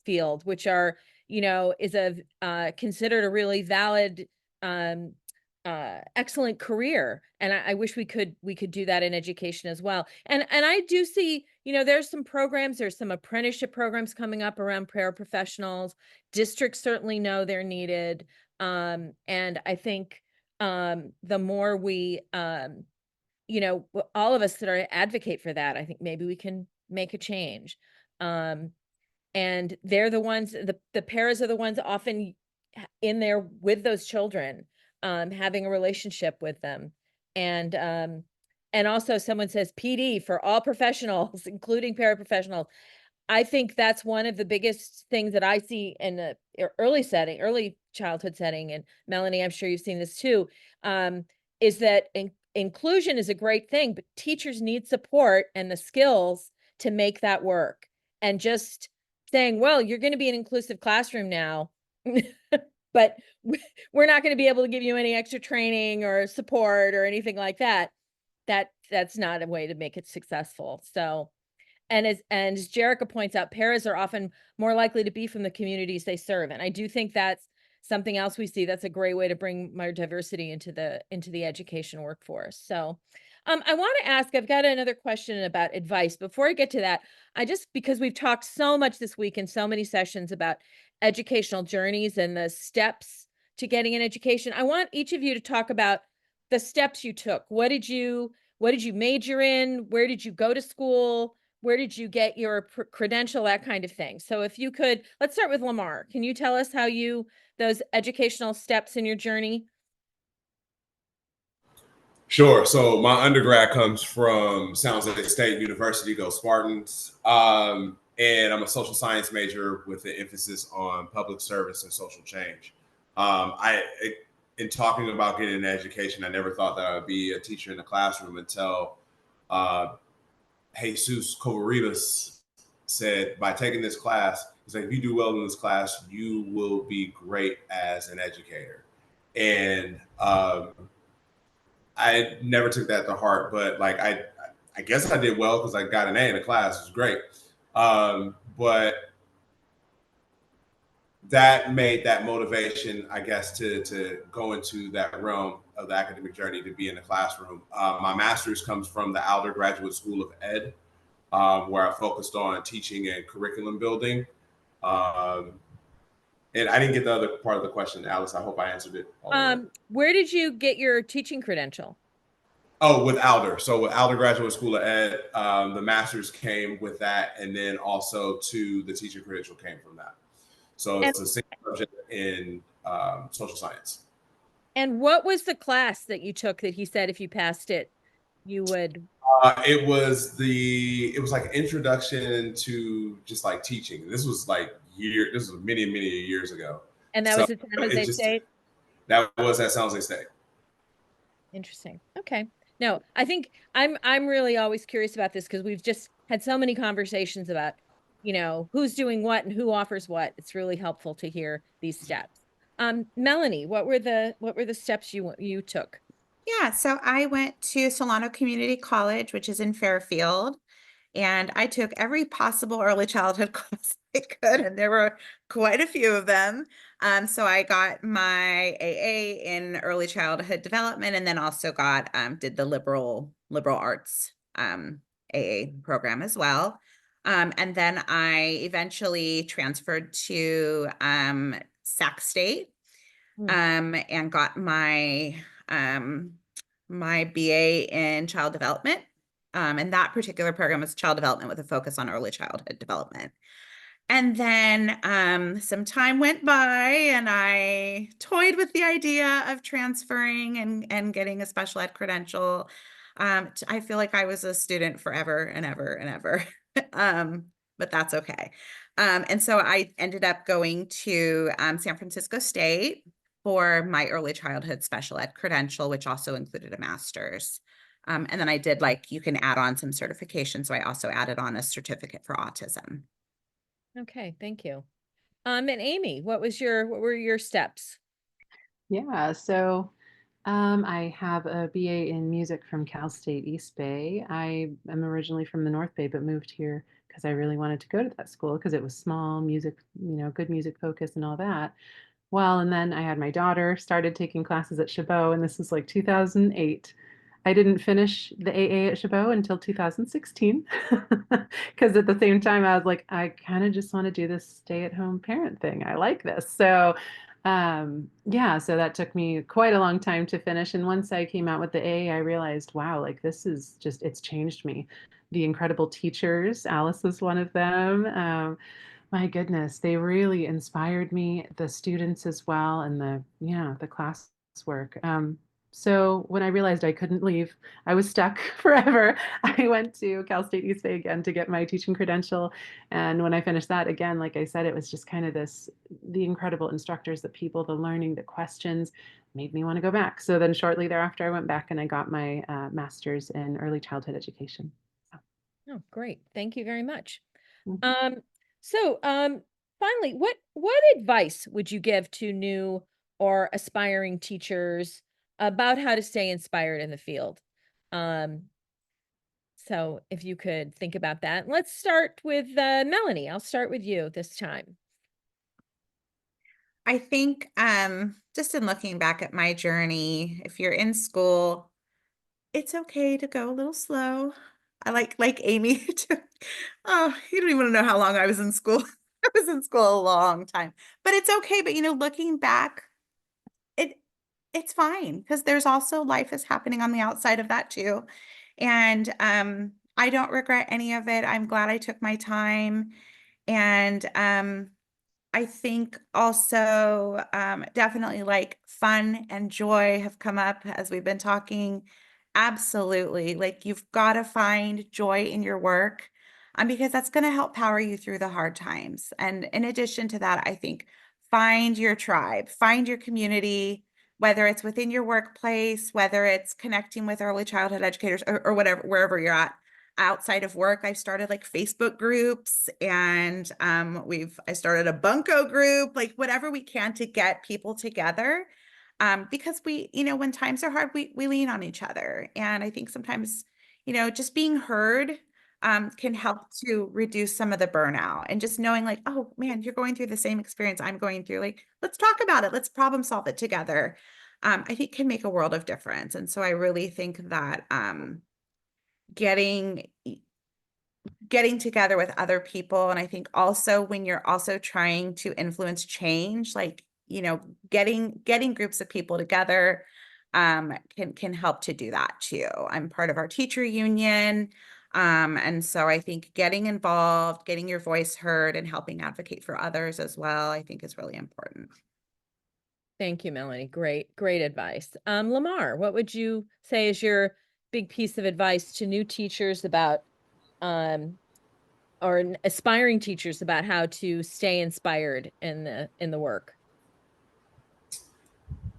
field, which are, is considered a really valid, excellent career. And I wish we could do that in education as well. And I do see, there's some apprenticeship programs coming up around paraprofessionals. Districts certainly know they're needed. And I think the more we all of us that are advocate for that, I think maybe we can make a change. And they're the ones, the paras are the ones often in there with those children, having a relationship with them. And also someone says PD for all professionals, including paraprofessionals. I think that's one of the biggest things that I see in the early childhood setting. And Melanie, I'm sure you've seen this too, is that inclusion is a great thing, but teachers need support and the skills to make that work. And just saying, well, you're going to be an inclusive classroom now, but we're not going to be able to give you any extra training or support or anything like that. That's not a way to make it successful. So, and as Jerica points out, paras are often more likely to be from the communities they serve. And I do think that's something else we see. That's a great way to bring more diversity into the education workforce. So I want to ask, I've got another question about advice. Before I get to that, because we've talked so much this week in so many sessions about educational journeys and the steps to getting an education, I want each of you to talk about the steps you took. What did you major in? Where did you go to school? Where did you get your credential? That kind of thing. So if you could, let's start with Lamar. Can you tell us how those educational steps in your journey? Sure. So my undergrad comes from San Jose State University, go Spartans. And I'm a social science major with an emphasis on public service and social change. In talking about getting an education, I never thought that I would be a teacher in the classroom until Jesus Covaribas said, by taking this class, he's like, if you do well in this class, you will be great as an educator. And I never took that to heart, but like I guess I did well because I got an A in the class. It was great. But that made that motivation, I guess, to go into that realm of the academic journey, to be in the classroom. My master's comes from the Alder Graduate School of Ed, where I focused on teaching and curriculum building. And I didn't get the other part of the question, Alice. I hope I answered it. Where did you get your teaching credential? Oh, with Alder. So with Alder Graduate School of Ed, the master's came with that, and then also to the teaching credential came from that. So it's a single subject in social science. And what was the class that you took that he said if you passed it, you would? It was like introduction to just like teaching. This was like this was many years ago. And that was at San Jose State? That was at San Jose State. Interesting. Okay. No, I think I'm really always curious about this because we've just had so many conversations about, who's doing what and who offers what. It's really helpful to hear these steps. Melanie, what were the steps you took? Yeah, so I went to Solano Community College, which is in Fairfield, and I took every possible early childhood class I could, and there were quite a few of them. So I got my AA in early childhood development, and then also did the liberal arts AA program as well. And then I eventually transferred to Sac State, and got my my BA in child development. And that particular program was child development with a focus on early childhood development. And then some time went by and I toyed with the idea of transferring and getting a special ed credential. I feel like I was a student forever and ever and ever, but that's okay. And so I ended up going to San Francisco State for my early childhood special ed credential, which also included a master's. And then I did, you can add on some certification. So I also added on a certificate for autism. Okay, thank you. And Amy, what were your steps? Yeah, so I have a BA in music from Cal State East Bay. I am originally from the North Bay, but moved here because I really wanted to go to that school because it was small, music, good music focus and all that. Well, and then I had my daughter, started taking classes at Chabot, and this was like 2008. I didn't finish the AA at Chabot until 2016 because at the same time I was like, I kind of just want to do this stay-at-home parent thing. I like this. So yeah, so that took me quite a long time to finish. And once I came out with the AA, I realized, wow, like this is just, it's changed me. The incredible teachers, Alice was one of them. My goodness, they really inspired me, the students as well, and the classwork. So when I realized I couldn't leave, I was stuck forever. I went to Cal State East Bay again to get my teaching credential. And when I finished that, again, like I said, it was just kind of the incredible instructors, the people, the learning, the questions made me want to go back. So then shortly thereafter, I went back and I got my master's in early childhood education. So, Oh, great. Thank you very much. mhm. Um, Finally, what advice would you give to new or aspiring teachers about how to stay inspired in the field? Um, so if you could think about that. Let's start with Melanie. I'll start with you this time. I think just in looking back at my journey, if you're in school, it's okay to go a little slow. I like Amy to, oh, you don't even know how long I was in school. I was in school a long time. But it's okay. But looking back, it it's fine because there's also life is happening on the outside of that too. And I don't regret any of it. I'm glad I took my time. And I think also definitely like fun and joy have come up as we've been talking. Absolutely. Like you've got to find joy in your work because that's going to help power you through the hard times. And in addition to that, I think find your tribe, find your community, whether it's within your workplace, whether it's connecting with early childhood educators or whatever, wherever you're at outside of work. I've started like Facebook groups and I started a bunko group, like whatever we can to get people together. Because when times are hard, we lean on each other. And I think sometimes, just being heard can help to reduce some of the burnout and just knowing like, oh man, you're going through the same experience I'm going through. Like, let's talk about it. Let's problem solve it together. I think can make a world of difference. And so I really think that getting together with other people, and I think also when you're also trying to influence change, like getting groups of people together can help to do that too. I'm part of our teacher union, and so I think getting involved, getting your voice heard, and helping advocate for others as well, I think is really important. Thank you, Melanie. Great advice. Lamar, what would you say is your big piece of advice to new teachers about or aspiring teachers about how to stay inspired in the work?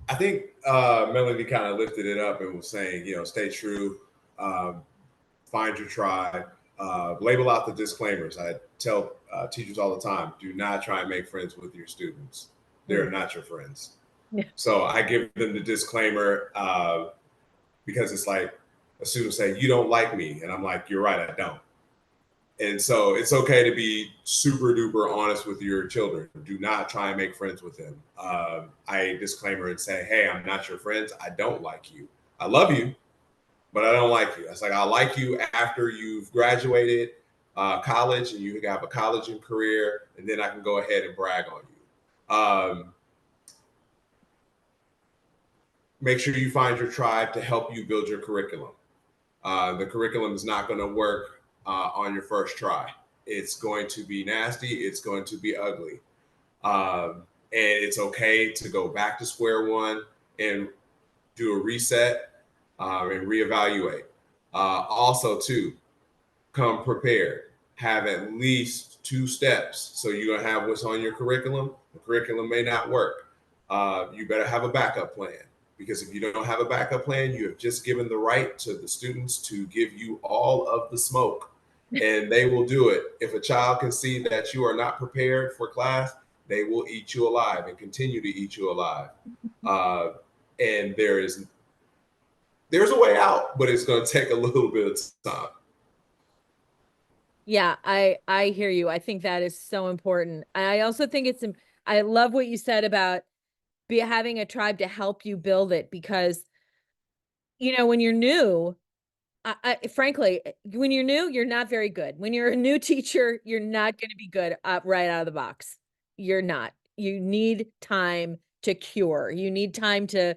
I think Melanie kind of lifted it up and was saying, stay true, um, find your tribe, label out the disclaimers. I tell teachers all the time, do not try and make friends with your students. They're not your friends. Yeah. So I give them the disclaimer because it's like a student say, you don't like me. And I'm like, you're right, I don't. And so it's okay to be super duper honest with your children. Do not try and make friends with them. I disclaimer and say, hey, I'm not your friends. I don't like you. I love you, but I don't like you. It's like, I like you after you've graduated college and you have a college and career, and then I can go ahead and brag on you. Make sure you find your tribe to help you build your curriculum. The curriculum is not going to work on your first try. It's going to be nasty. It's going to be ugly. And it's okay to go back to square one and do a reset and reevaluate. Also, too, come prepared. Have at least 2 steps. So you're going to have what's on your curriculum. The curriculum may not work. You better have a backup plan. Because if you don't have a backup plan, you have just given the right to the students to give you all of the smoke, and they will do it. If a child can see that you are not prepared for class, they will eat you alive and continue to eat you alive. And there's a way out, but it's going to take a little bit of time. Yeah, I hear you. I think that is so important. I also think I love what you said about having a tribe to help you build it because when you're new, frankly, when you're new, you're not very good. When you're a new teacher, you're not going to be good right out of the box. You're not. You need time to cure. You need time to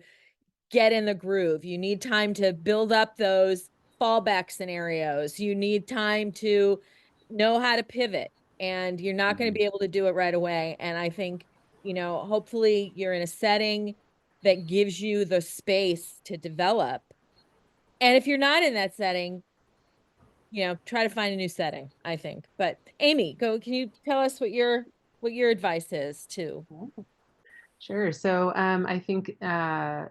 get in the groove. You need time to build up those fallback scenarios. You need time to know how to pivot. and you're not going to Mhm. be able to do it right away. And I think, hopefully you're in a setting that gives you the space to develop. And if you're not in that setting, try to find a new setting, I think. But Amy, can you tell us what your advice is too? Sure. So I think I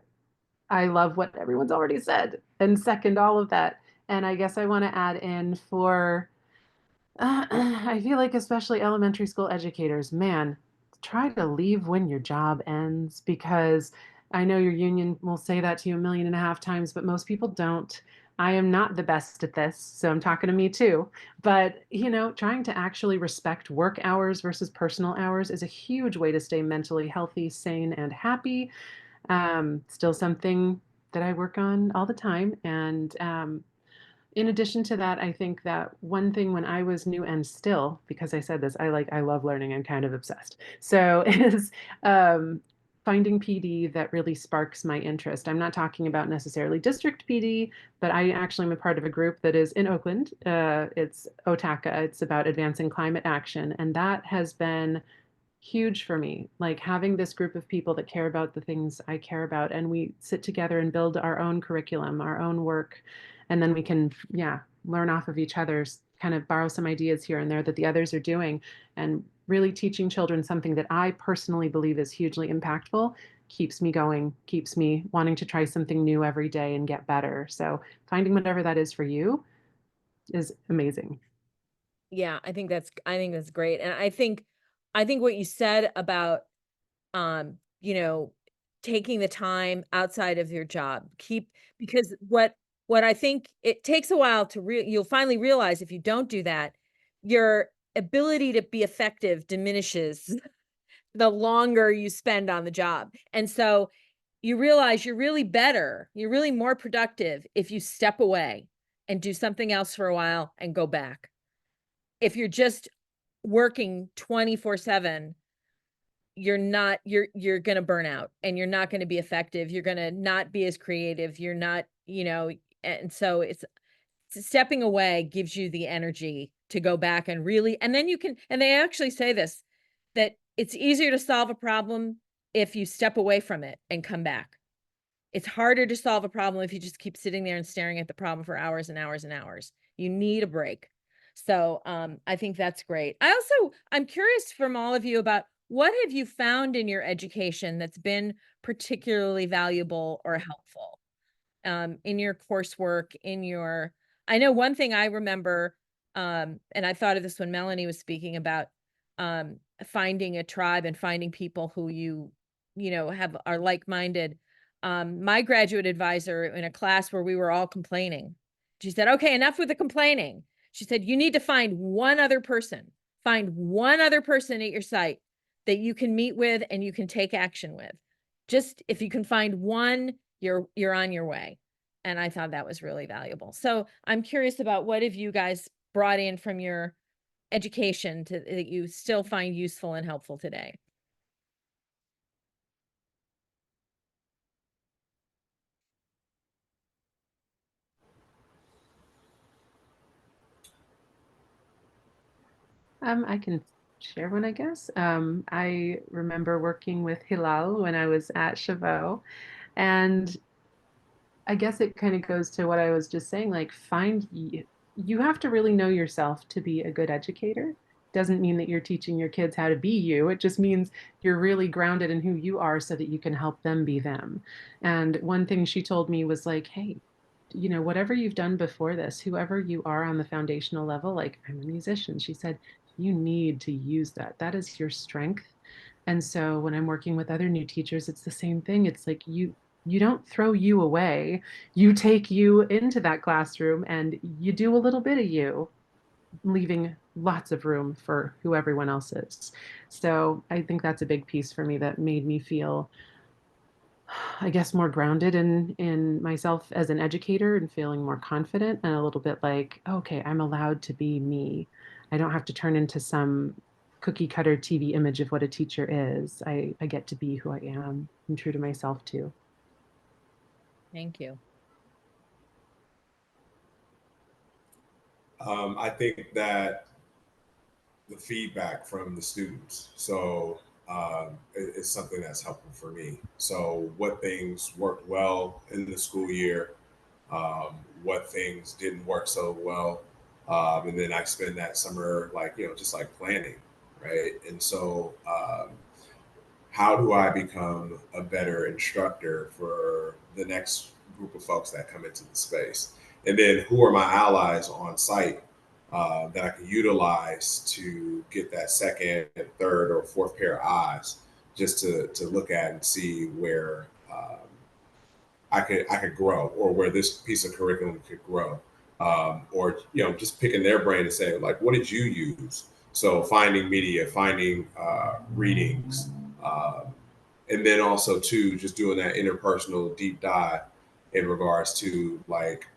love what everyone's already said and second all of that. And I guess I want to add in for I feel like especially elementary school educators, man, try to leave when your job ends because I know your union will say that to you 1.5 million times, but most people don't. I am not the best at this, so I'm talking to me too. But, trying to actually respect work hours versus personal hours is a huge way to stay mentally healthy, sane, and happy. Still something that I work on all the time. And in addition to that, I think that one thing when I was new and still, because I said this, I love learning. I'm kind of obsessed. So is finding PD that really sparks my interest. I'm not talking about necessarily district PD, but I actually am a part of a group that is in Oakland. It's OTACA. It's about advancing climate action, and that has been huge for me. Like having this group of people that care about the things I care about, and we sit together and build our own curriculum, our own work, and then we can, yeah, learn off of each other's, kind of borrow some ideas here and there that the others are doing, and really teaching children something that I personally believe is hugely impactful keeps me going, keeps me wanting to try something new every day and get better. So finding whatever that is for you is amazing. Yeah, I think that's great. And I think what you said about um, you know, taking the time outside of your job. Because what I think it takes a while to you'll finally realize if you don't do that, your ability to be effective diminishes the longer you spend on the job. And so you realize you're really more productive if you step away and do something else for a while and go back. If you're just working 24/7, you're going to burn out and you're not going to be effective. You're going to not be as creative. You're not, and so it's stepping away gives you the energy to go back and really, and then you can, and they actually say this, that it's easier to solve a problem if you step away from it and come back. It's harder to solve a problem if you just keep sitting there and staring at the problem for hours and hours and hours. You need a break. So I think that's great. I'm curious from all of you about what have you found in your education that's been particularly valuable or helpful in your coursework, I know one thing I remember, and I thought of this when Melanie was speaking about finding a tribe and finding people who are like-minded. My graduate advisor in a class where we were all complaining, she said, okay, enough with the complaining. She said, you need to find one other person at your site that you can meet with and you can take action with. Just if you can find one, you're on your way. And I thought that was really valuable. So I'm curious about what have you guys brought in from your education that you still find useful and helpful today? I can share one, I guess. I remember working with Hale when I was at Chabot, and I guess it kind of goes to what I was just saying, like you have to really know yourself to be a good educator. Doesn't mean that you're teaching your kids how to be you. It just means you're really grounded in who you are so that you can help them be them. And one thing she told me was like, hey, whatever you've done before this, whoever you are on the foundational level, like I'm a musician, she said, you need to use that. That is your strength. And so when I'm working with other new teachers, it's the same thing. It's like you don't throw you away. You take you into that classroom and you do a little bit of you, leaving lots of room for who everyone else is. So I think that's a big piece for me that made me feel, I guess, more grounded in myself as an educator and feeling more confident and a little bit like, okay, I'm allowed to be me. I don't have to turn into some cookie cutter TV image of what a teacher is. I get to be who I am and true to myself too. Thank you. I think that the feedback from the students. So it's something that's helpful for me. So what things worked well in the school year, what things didn't work so well, and then I spend that summer just like planning, right? And so how do I become a better instructor for the next group of folks that come into the space? And then who are my allies on site that I can utilize to get that second, third, or fourth pair of eyes just to look at and see where I could grow, or where this piece of curriculum could grow, or just picking their brain and saying like, what did you use? So finding media, finding readings, and then also too just doing that interpersonal deep dive in regards to like,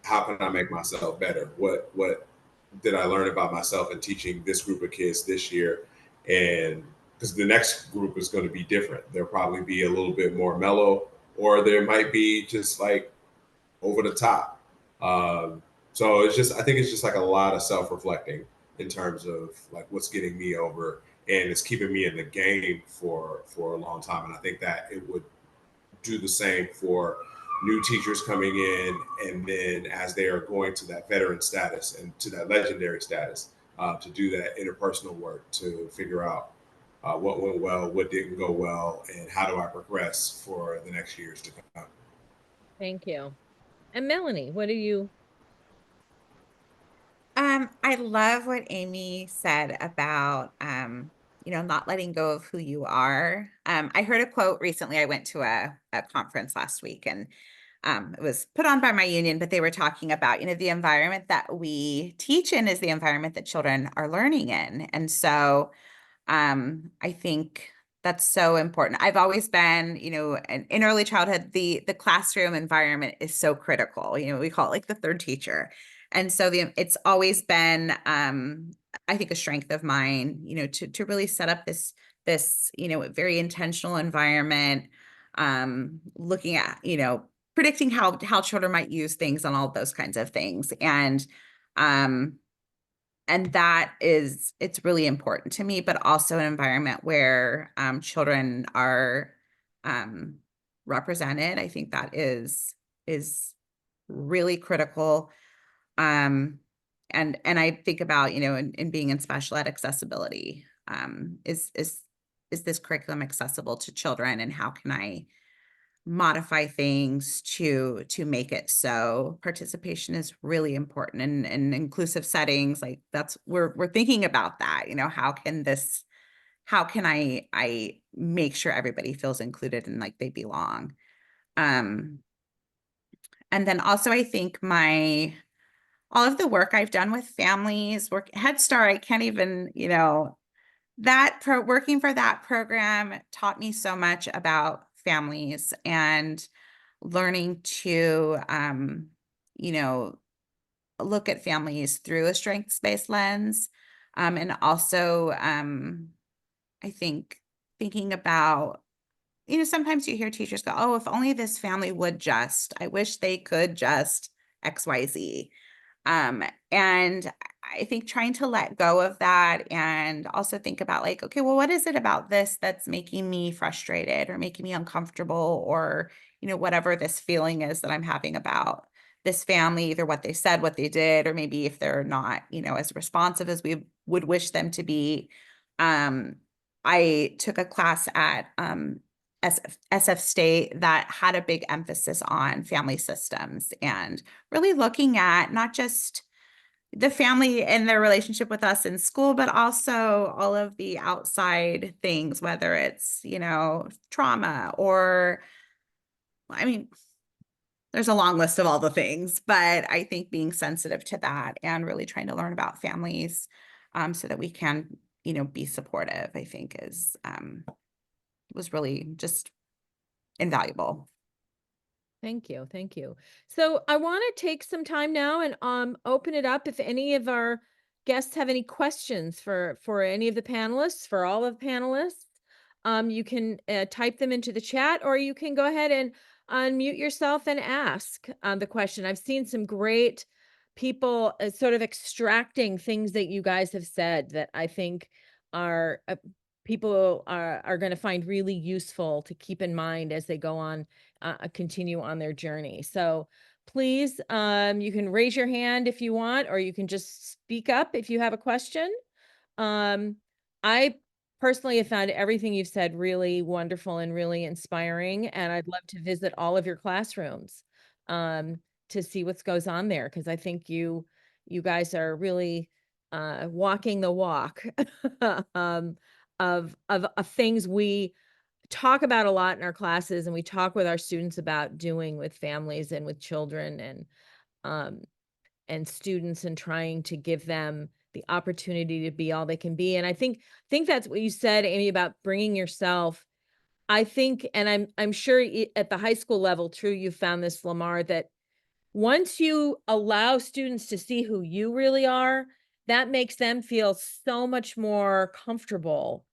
how can I make myself better? What did I learn about myself in teaching this group of kids this year? And because the next group is going to be different, they'll probably be a little bit more mellow, or there might be just like over the top. So I think it's just like a lot of self-reflecting in terms of like what's getting me over, and it's keeping me in the game for a long time. And I think that it would do the same for new teachers coming in, and then as they are going to that veteran status and to that legendary status, to do that interpersonal work to figure out what went well, what didn't go well, and how do I progress for the next years to come. Thank you. And Melanie, what do you? I love what Amy said about, not letting go of who you are. I heard a quote recently. I went to a conference last week, and it was put on by my union, but they were talking about, the environment that we teach in is the environment that children are learning in. And so I think that's so important. I've always been, in early childhood, the classroom environment is so critical. We call it like the third teacher. And so it's always been, I think, a strength of mine, to really set up this, very intentional environment, looking at, predicting how children might use things and all those kinds of things. And it's really important to me, but also an environment where children are represented. I think that is really critical. And I think about, in being in special ed, accessibility. Is this curriculum accessible to children, and how can I modify things to make it so? Participation is really important in inclusive settings. Like we're thinking about that, how can I make sure everybody feels included and like they belong. And then also I think all of the work I've done with families, Head Start, I can't even, working for that program taught me so much about families and learning to, look at families through a strengths-based lens. And also, I think thinking about, sometimes you hear teachers go, oh, if only this family would just, I wish they could just XYZ. And I think trying to let go of that, and also think about like, okay, well, what is it about this that's making me frustrated or making me uncomfortable, or, whatever this feeling is that I'm having about this family, either what they said, what they did, or maybe if they're not, as responsive as we would wish them to be. I took a class at SF State that had a big emphasis on family systems, and really looking at not just the family and their relationship with us in school, but also all of the outside things, whether it's, trauma or, I mean, there's a long list of all the things, but I think being sensitive to that and really trying to learn about families, so that we can, be supportive, I think was really just invaluable. Thank you. Thank you. So I want to take some time now and open it up if any of our guests have any questions for any of the panelists, for all of the panelists. You can type them into the chat, or you can go ahead and unmute yourself and ask the question. I've seen some great people sort of extracting things that you guys have said that I think are people are going to find really useful to keep in mind as they go on, continue on their journey. So please, you can raise your hand if you want, or you can just speak up if you have a question. I personally have found everything you've said really wonderful and really inspiring, and I'd love to visit all of your classrooms to see what goes on there, because I think you guys are really walking the walk of things we talk about a lot in our classes, and we talk with our students about doing with families and with children and students, and trying to give them the opportunity to be all they can be. And I think that's what you said, Amy, about bringing yourself. I think, and I'm sure at the high school level, true, you found this, Lamar, that once you allow students to see who you really are, that makes them feel so much more comfortable,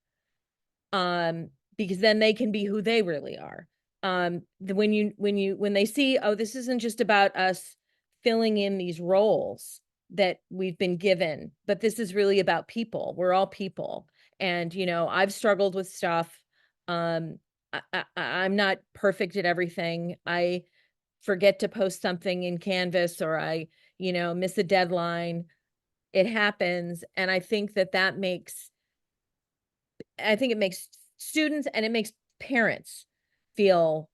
because then they can be who they really are. When they see, oh, this isn't just about us filling in these roles that we've been given, but this is really about people. We're all people. And, I've struggled with stuff. I'm not perfect at everything. I forget to post something in Canvas, or I, miss a deadline. It happens. And I think it makes students and it makes parents feel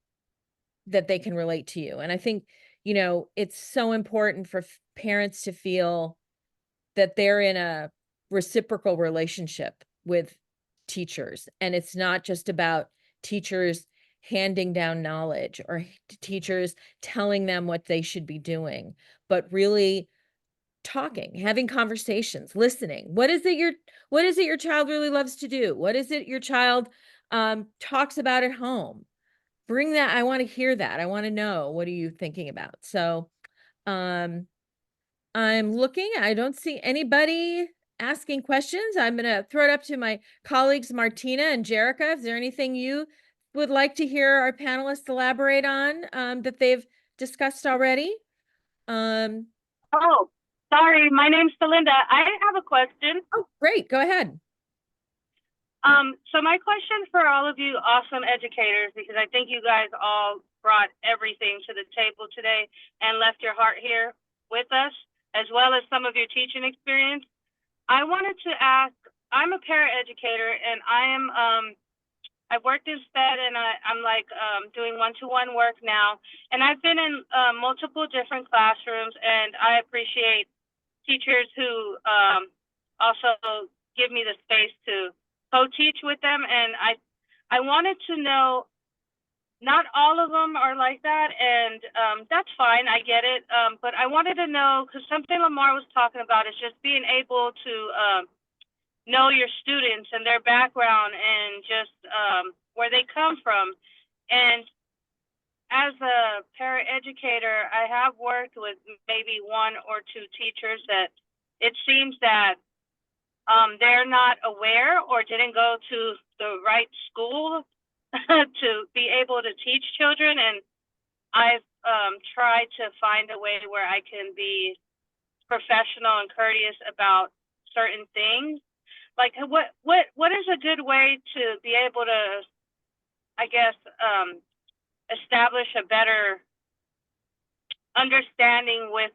that they can relate to you. And I think, it's so important for parents to feel that they're in a reciprocal relationship with teachers. And it's not just about teachers handing down knowledge, or teachers telling them what they should be doing, but really talking, having conversations, listening. What is it your child really loves to do? What is it your child talks about at home? Bring that. I want to hear that. I want to know, what are you thinking about? So I'm looking, I don't see anybody asking questions. I'm going to throw it up to my colleagues, Martina and Jerica. Is there anything you would like to hear our panelists elaborate on that they've discussed already? Oh, sorry. My name's Belinda. I have a question. Oh, great. Go ahead. So my question for all of you awesome educators, because I think you guys all brought everything to the table today and left your heart here with us, as well as some of your teaching experience. I wanted to ask, I'm a paraeducator, and I've worked in SPED, and I'm doing one-to-one work now. And I've been in multiple different classrooms, and I appreciate teachers who also give me the space to co-teach with them. And I wanted to know, not all of them are like that, and that's fine, I get it. But I wanted to know, because something Lamar was talking about is just being able to know your students and their background, and just where they come from. And as a paraeducator, I have worked with maybe one or two teachers that it seems that they're not aware or didn't go to the right school to be able to teach children. And I've tried to find a way where I can be professional and courteous about certain things. Like, what is a good way to be able to, I guess, establish a better understanding with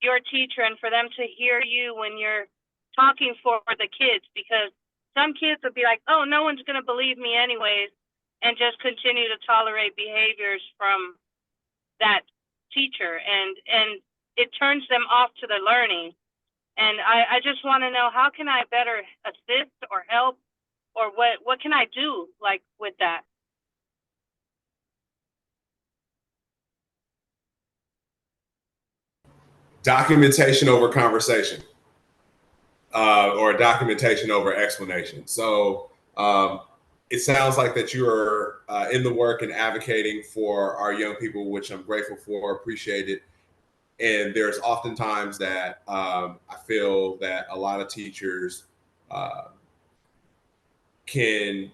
your teacher, and for them to hear you when you're talking for the kids? Because some kids would be like, oh, no one's going to believe me anyways, and just continue to tolerate behaviors from that teacher, and it turns them off to the learning. And I just want to know, how can I better assist or help, or what can I do with that? Documentation over conversation, or documentation over explanation. So it sounds like that you are in the work and advocating for our young people, which I'm grateful for, appreciate it. And there's oftentimes that I feel that a lot of teachers they can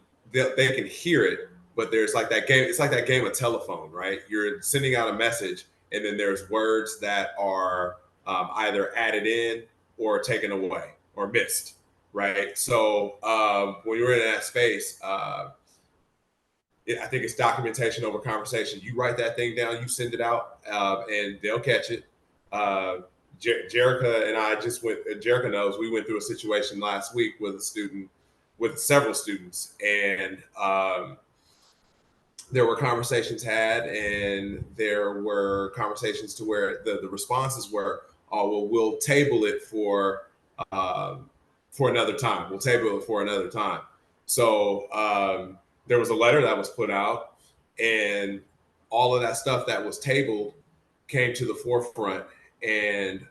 hear it, but there's like that game. It's like that game of telephone, right? You're sending out a message, and then there's words that are either added in or taken away or missed, right? So when you're in that space, I think it's documentation over conversation. You write that thing down, you send it out, and they'll catch it. Jerica and I just went, Jerica knows, we went through a situation last week with a student, with several students, and there were conversations had, and there were conversations to where the responses were, oh, well, we'll table it for another time. We'll table it for another time. So there was a letter that was put out, and all of that stuff that was tabled came to the forefront, and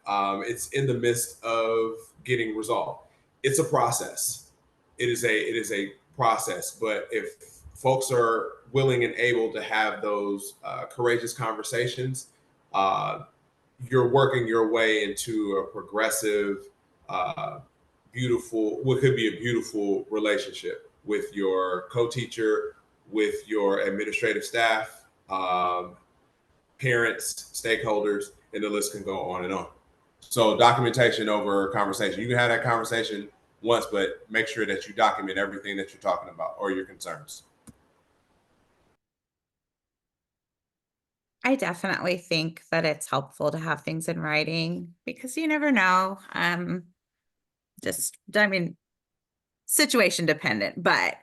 it's in the midst of getting resolved. It's a process. It is a process, but if folks are willing and able to have those courageous conversations, you're working your way into a progressive, beautiful, what could be a beautiful relationship with your co-teacher, with your administrative staff, parents, stakeholders, and the list can go on and on. So documentation over conversation. You can have that conversation once, but make sure that you document everything that you're talking about or your concerns. I definitely think that it's helpful to have things in writing because you never know. Situation dependent, but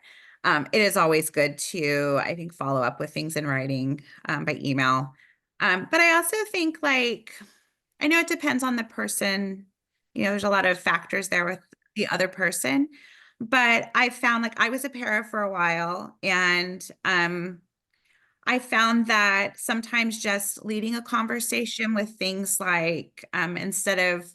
it is always good to, I think, follow up with things in writing by email. But I also think, like, I know it depends on the person. There's a lot of factors there with the other person, but I found, like, I was a para for a while, and I found that sometimes just leading a conversation with things like, instead of,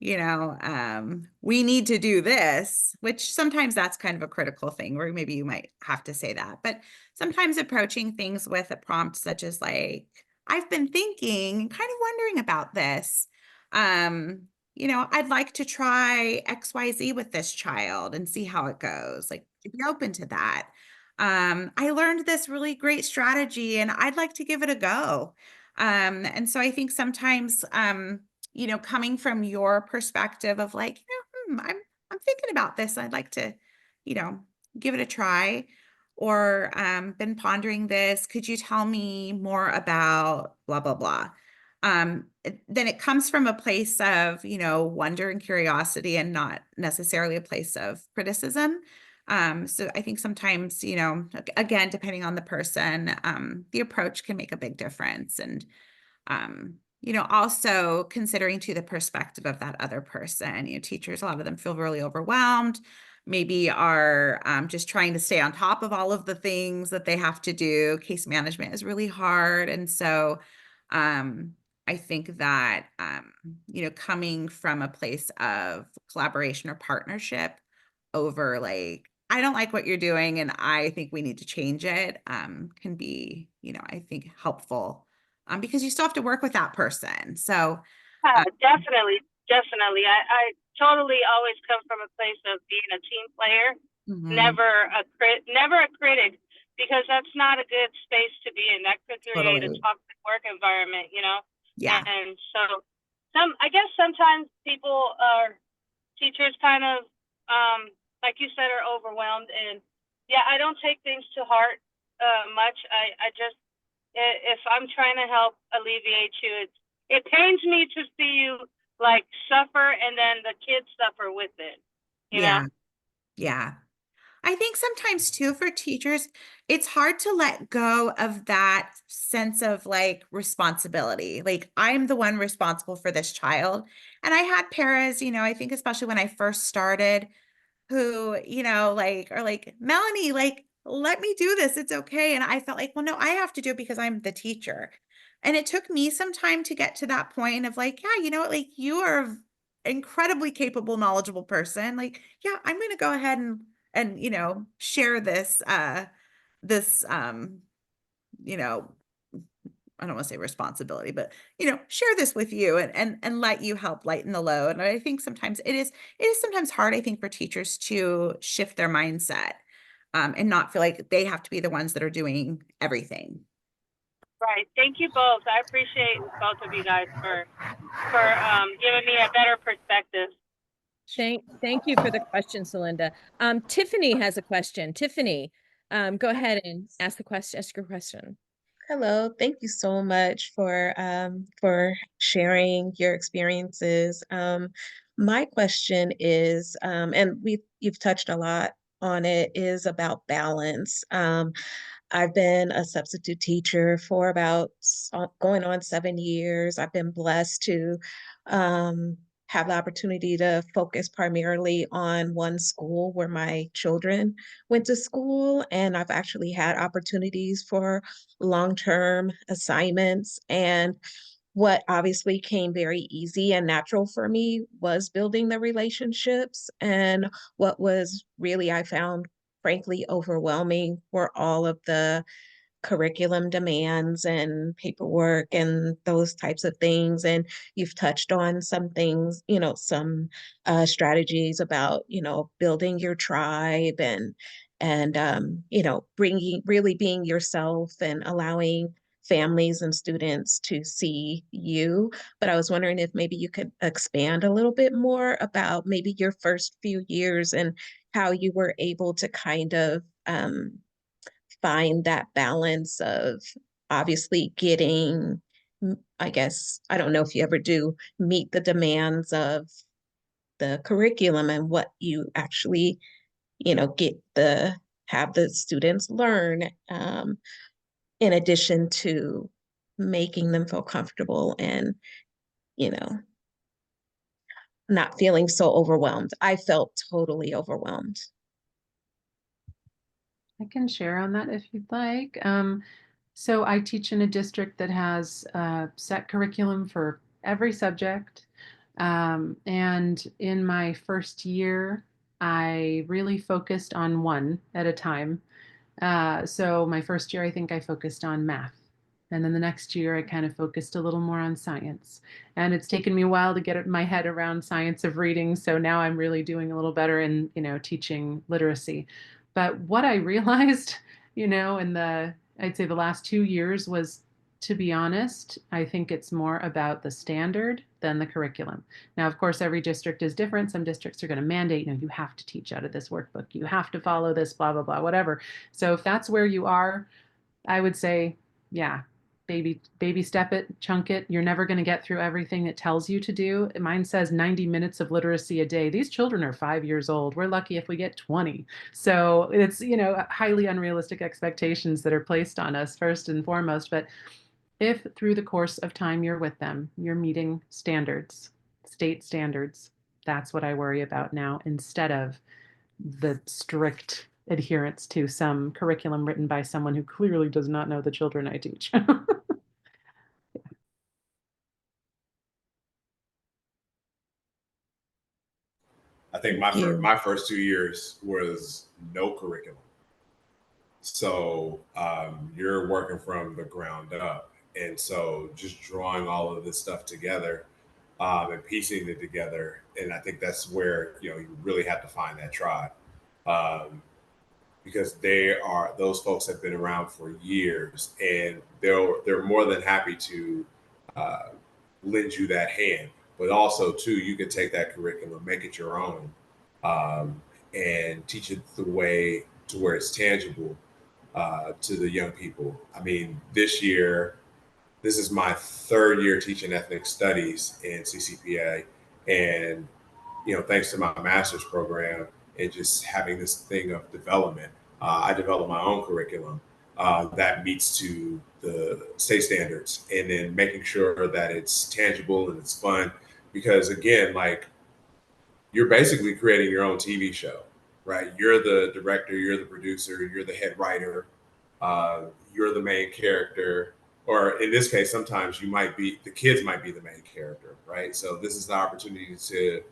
we need to do this, which sometimes that's kind of a critical thing where maybe you might have to say that, but sometimes approaching things with a prompt such as, like, I've been thinking and kind of wondering about this. I'd like to try XYZ with this child and see how it goes. Like, to be open to that. I learned this really great strategy and I'd like to give it a go. And so I think sometimes, coming from your perspective of, like, I'm thinking about this. I'd like to, give it a try, or been pondering this. Could you tell me more about blah, blah, blah? Then it comes from a place of, wonder and curiosity, and not necessarily a place of criticism. So I think sometimes, again, depending on the person, the approach can make a big difference. And, also considering to the perspective of that other person. Teachers, a lot of them feel really overwhelmed, maybe are just trying to stay on top of all of the things that they have to do. Case management is really hard. And so I think that, coming from a place of collaboration or partnership over, like, I don't like what you're doing and I think we need to change it, can be, I think, helpful, because you still have to work with that person. So definitely. I totally always come from a place of being a team player, never a critic, because that's not a good space to be in. That could create a toxic work environment, Yeah. And so I guess sometimes teachers kind of, like you said, are overwhelmed. And yeah, I don't take things to heart much. I just, if I'm trying to help alleviate you, it pains me to see you, like, suffer, and then the kids suffer with it. You know? Yeah. I think sometimes too, for teachers, it's hard to let go of that sense of, like, responsibility. Like, I'm the one responsible for this child. And I had paras, I think especially when I first started, who, like, are like, Melanie, like, let me do this. It's okay. And I felt like, well, no, I have to do it because I'm the teacher. And it took me some time to get to that point of, like, yeah, you know what, like, you are an incredibly capable, knowledgeable person. Like, yeah, I'm going to go ahead and share this, I don't want to say responsibility, but, share this with you and let you help lighten the load. And I think sometimes it is sometimes hard, I think, for teachers to shift their mindset, and not feel like they have to be the ones that are doing everything. Right. Thank you both. I appreciate both of you guys for giving me a better perspective. Thank you for the question, Celinda. Tiffany has a question. Tiffany, go ahead and ask your question. Hello, thank you so much for sharing your experiences. My question is, and you've touched a lot on it, is about balance. I've been a substitute teacher for about going on 7 years. I've been blessed to have the opportunity to focus primarily on one school where my children went to school, and I've actually had opportunities for long-term assignments. And what obviously came very easy and natural for me was building the relationships. And what was really, I found, frankly, overwhelming were all of the curriculum demands and paperwork and those types of things. And you've touched on some things, some strategies about, building your tribe and bringing, really being yourself and allowing families and students to see you. But I was wondering if maybe you could expand a little bit more about maybe your first few years and how you were able to kind of find that balance of obviously getting, I guess, I don't know if you ever do meet the demands of the curriculum and what you actually, have the students learn, in addition to making them feel comfortable and, you know, not feeling so overwhelmed. I felt totally overwhelmed. I can share on that if you'd like. So I teach in a district that has a set curriculum for every subject. And in my first year, I really focused on one at a time. So my first year, I think I focused on math. And then the next year, I kind of focused a little more on science. And it's taken me a while to get my head around science of reading. So now I'm really doing a little better in, teaching literacy. But what I realized, I'd say the last 2 years was, to be honest, I think it's more about the standard than the curriculum. Now, of course, every district is different. Some districts are going to mandate, you have to teach out of this workbook. You have to follow this, blah, blah, blah, whatever. So if that's where you are, I would say, yeah, baby step it, chunk it. You're never going to get through everything it tells you to do. Mine says 90 minutes of literacy a day. These children are 5 years old. We're lucky if we get 20. So it's, highly unrealistic expectations that are placed on us first and foremost. But if through the course of time you're with them, you're meeting standards, state standards, that's what I worry about now, instead of the strict adherence to some curriculum written by someone who clearly does not know the children I teach. I think my first 2 years was no curriculum. So you're working from the ground up. And so just drawing all of this stuff together and piecing it together. And I think that's where, you really have to find that tribe. Because those folks have been around for years, and they're more than happy to lend you that hand. But also, too, you can take that curriculum, make it your own, and teach it the way to where it's tangible to the young people. I mean, this is my third year teaching ethnic studies in CCPA, and thanks to my master's program and just having this thing of development, I developed my own curriculum that meets to the state standards, and then making sure that it's tangible and it's fun. Because again, like, you're basically creating your own TV show, right? You're the director, you're the producer, you're the head writer, you're the main character. Or in this case, sometimes the kids might be the main character, right? So this is the opportunity to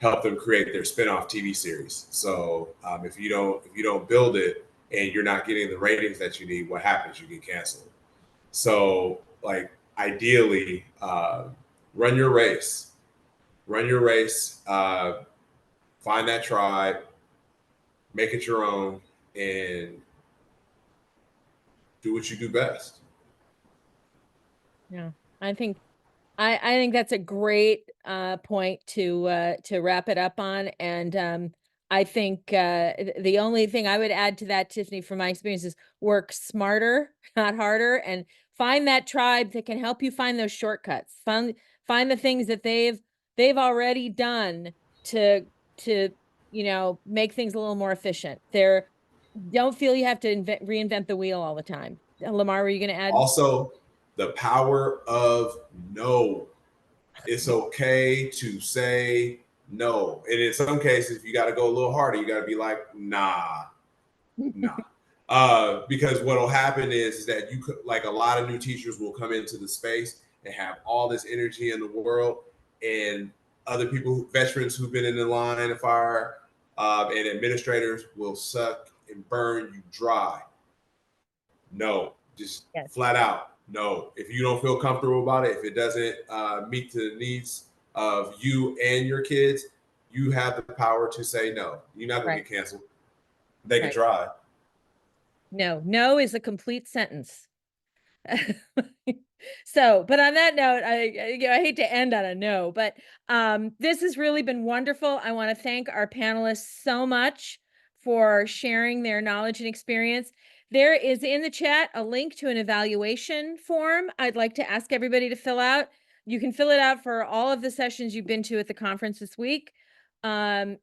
help them create their spin-off TV series. So if you don't build it and you're not getting the ratings that you need, what happens? You get canceled. So, like, ideally, run your race. Find that tribe, make it your own, and do what you do best. Yeah, I think I think that's a great point to wrap it up on. And I think the only thing I would add to that, Tiffany, from my experience, is work smarter, not harder, and find that tribe that can help you find those shortcuts. Find the things that they've already done to make things a little more efficient. Don't feel you have to reinvent the wheel all the time. Lamar, were you going to add? Also, the power of no. It's okay to say no. And in some cases, if you got to go a little harder, you got to be like, nah. Because what will happen is that you could, like, a lot of new teachers will come into the space and have all this energy in the world, and other people, veterans who've been in the line of fire, and administrators will suck and burn you dry. No, just Yes. flat out no. If you don't feel comfortable about it, if it doesn't meet the needs of you and your kids, you have the power to say no. You're not going to get canceled. They can try. No is a complete sentence. So, but on that note, I hate to end on a no, but this has really been wonderful. I want to thank our panelists so much for sharing their knowledge and experience. There is in the chat a link to an evaluation form I'd like to ask everybody to fill out. You can fill it out for all of the sessions you've been to at the conference this week. Everybody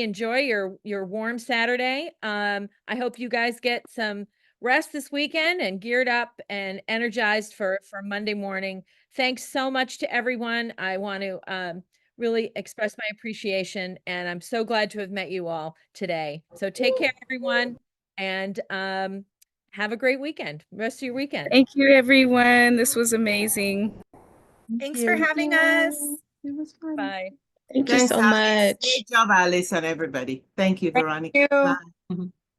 enjoy your warm Saturday. I hope you guys get some rest this weekend and geared up and energized for Monday morning. Thanks so much to everyone. I want to really express my appreciation, and I'm so glad to have met you all today. So take care, everyone, and have a great weekend, rest of your weekend. Thank you, everyone. This was amazing. Thanks for having us. It was fun. Bye. Thank you Thanks, so Alice. much. Great job, Alice, and everybody. Thank you, Veronica. you. Bye.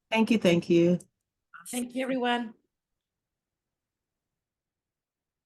Thank you. Thank you, everyone.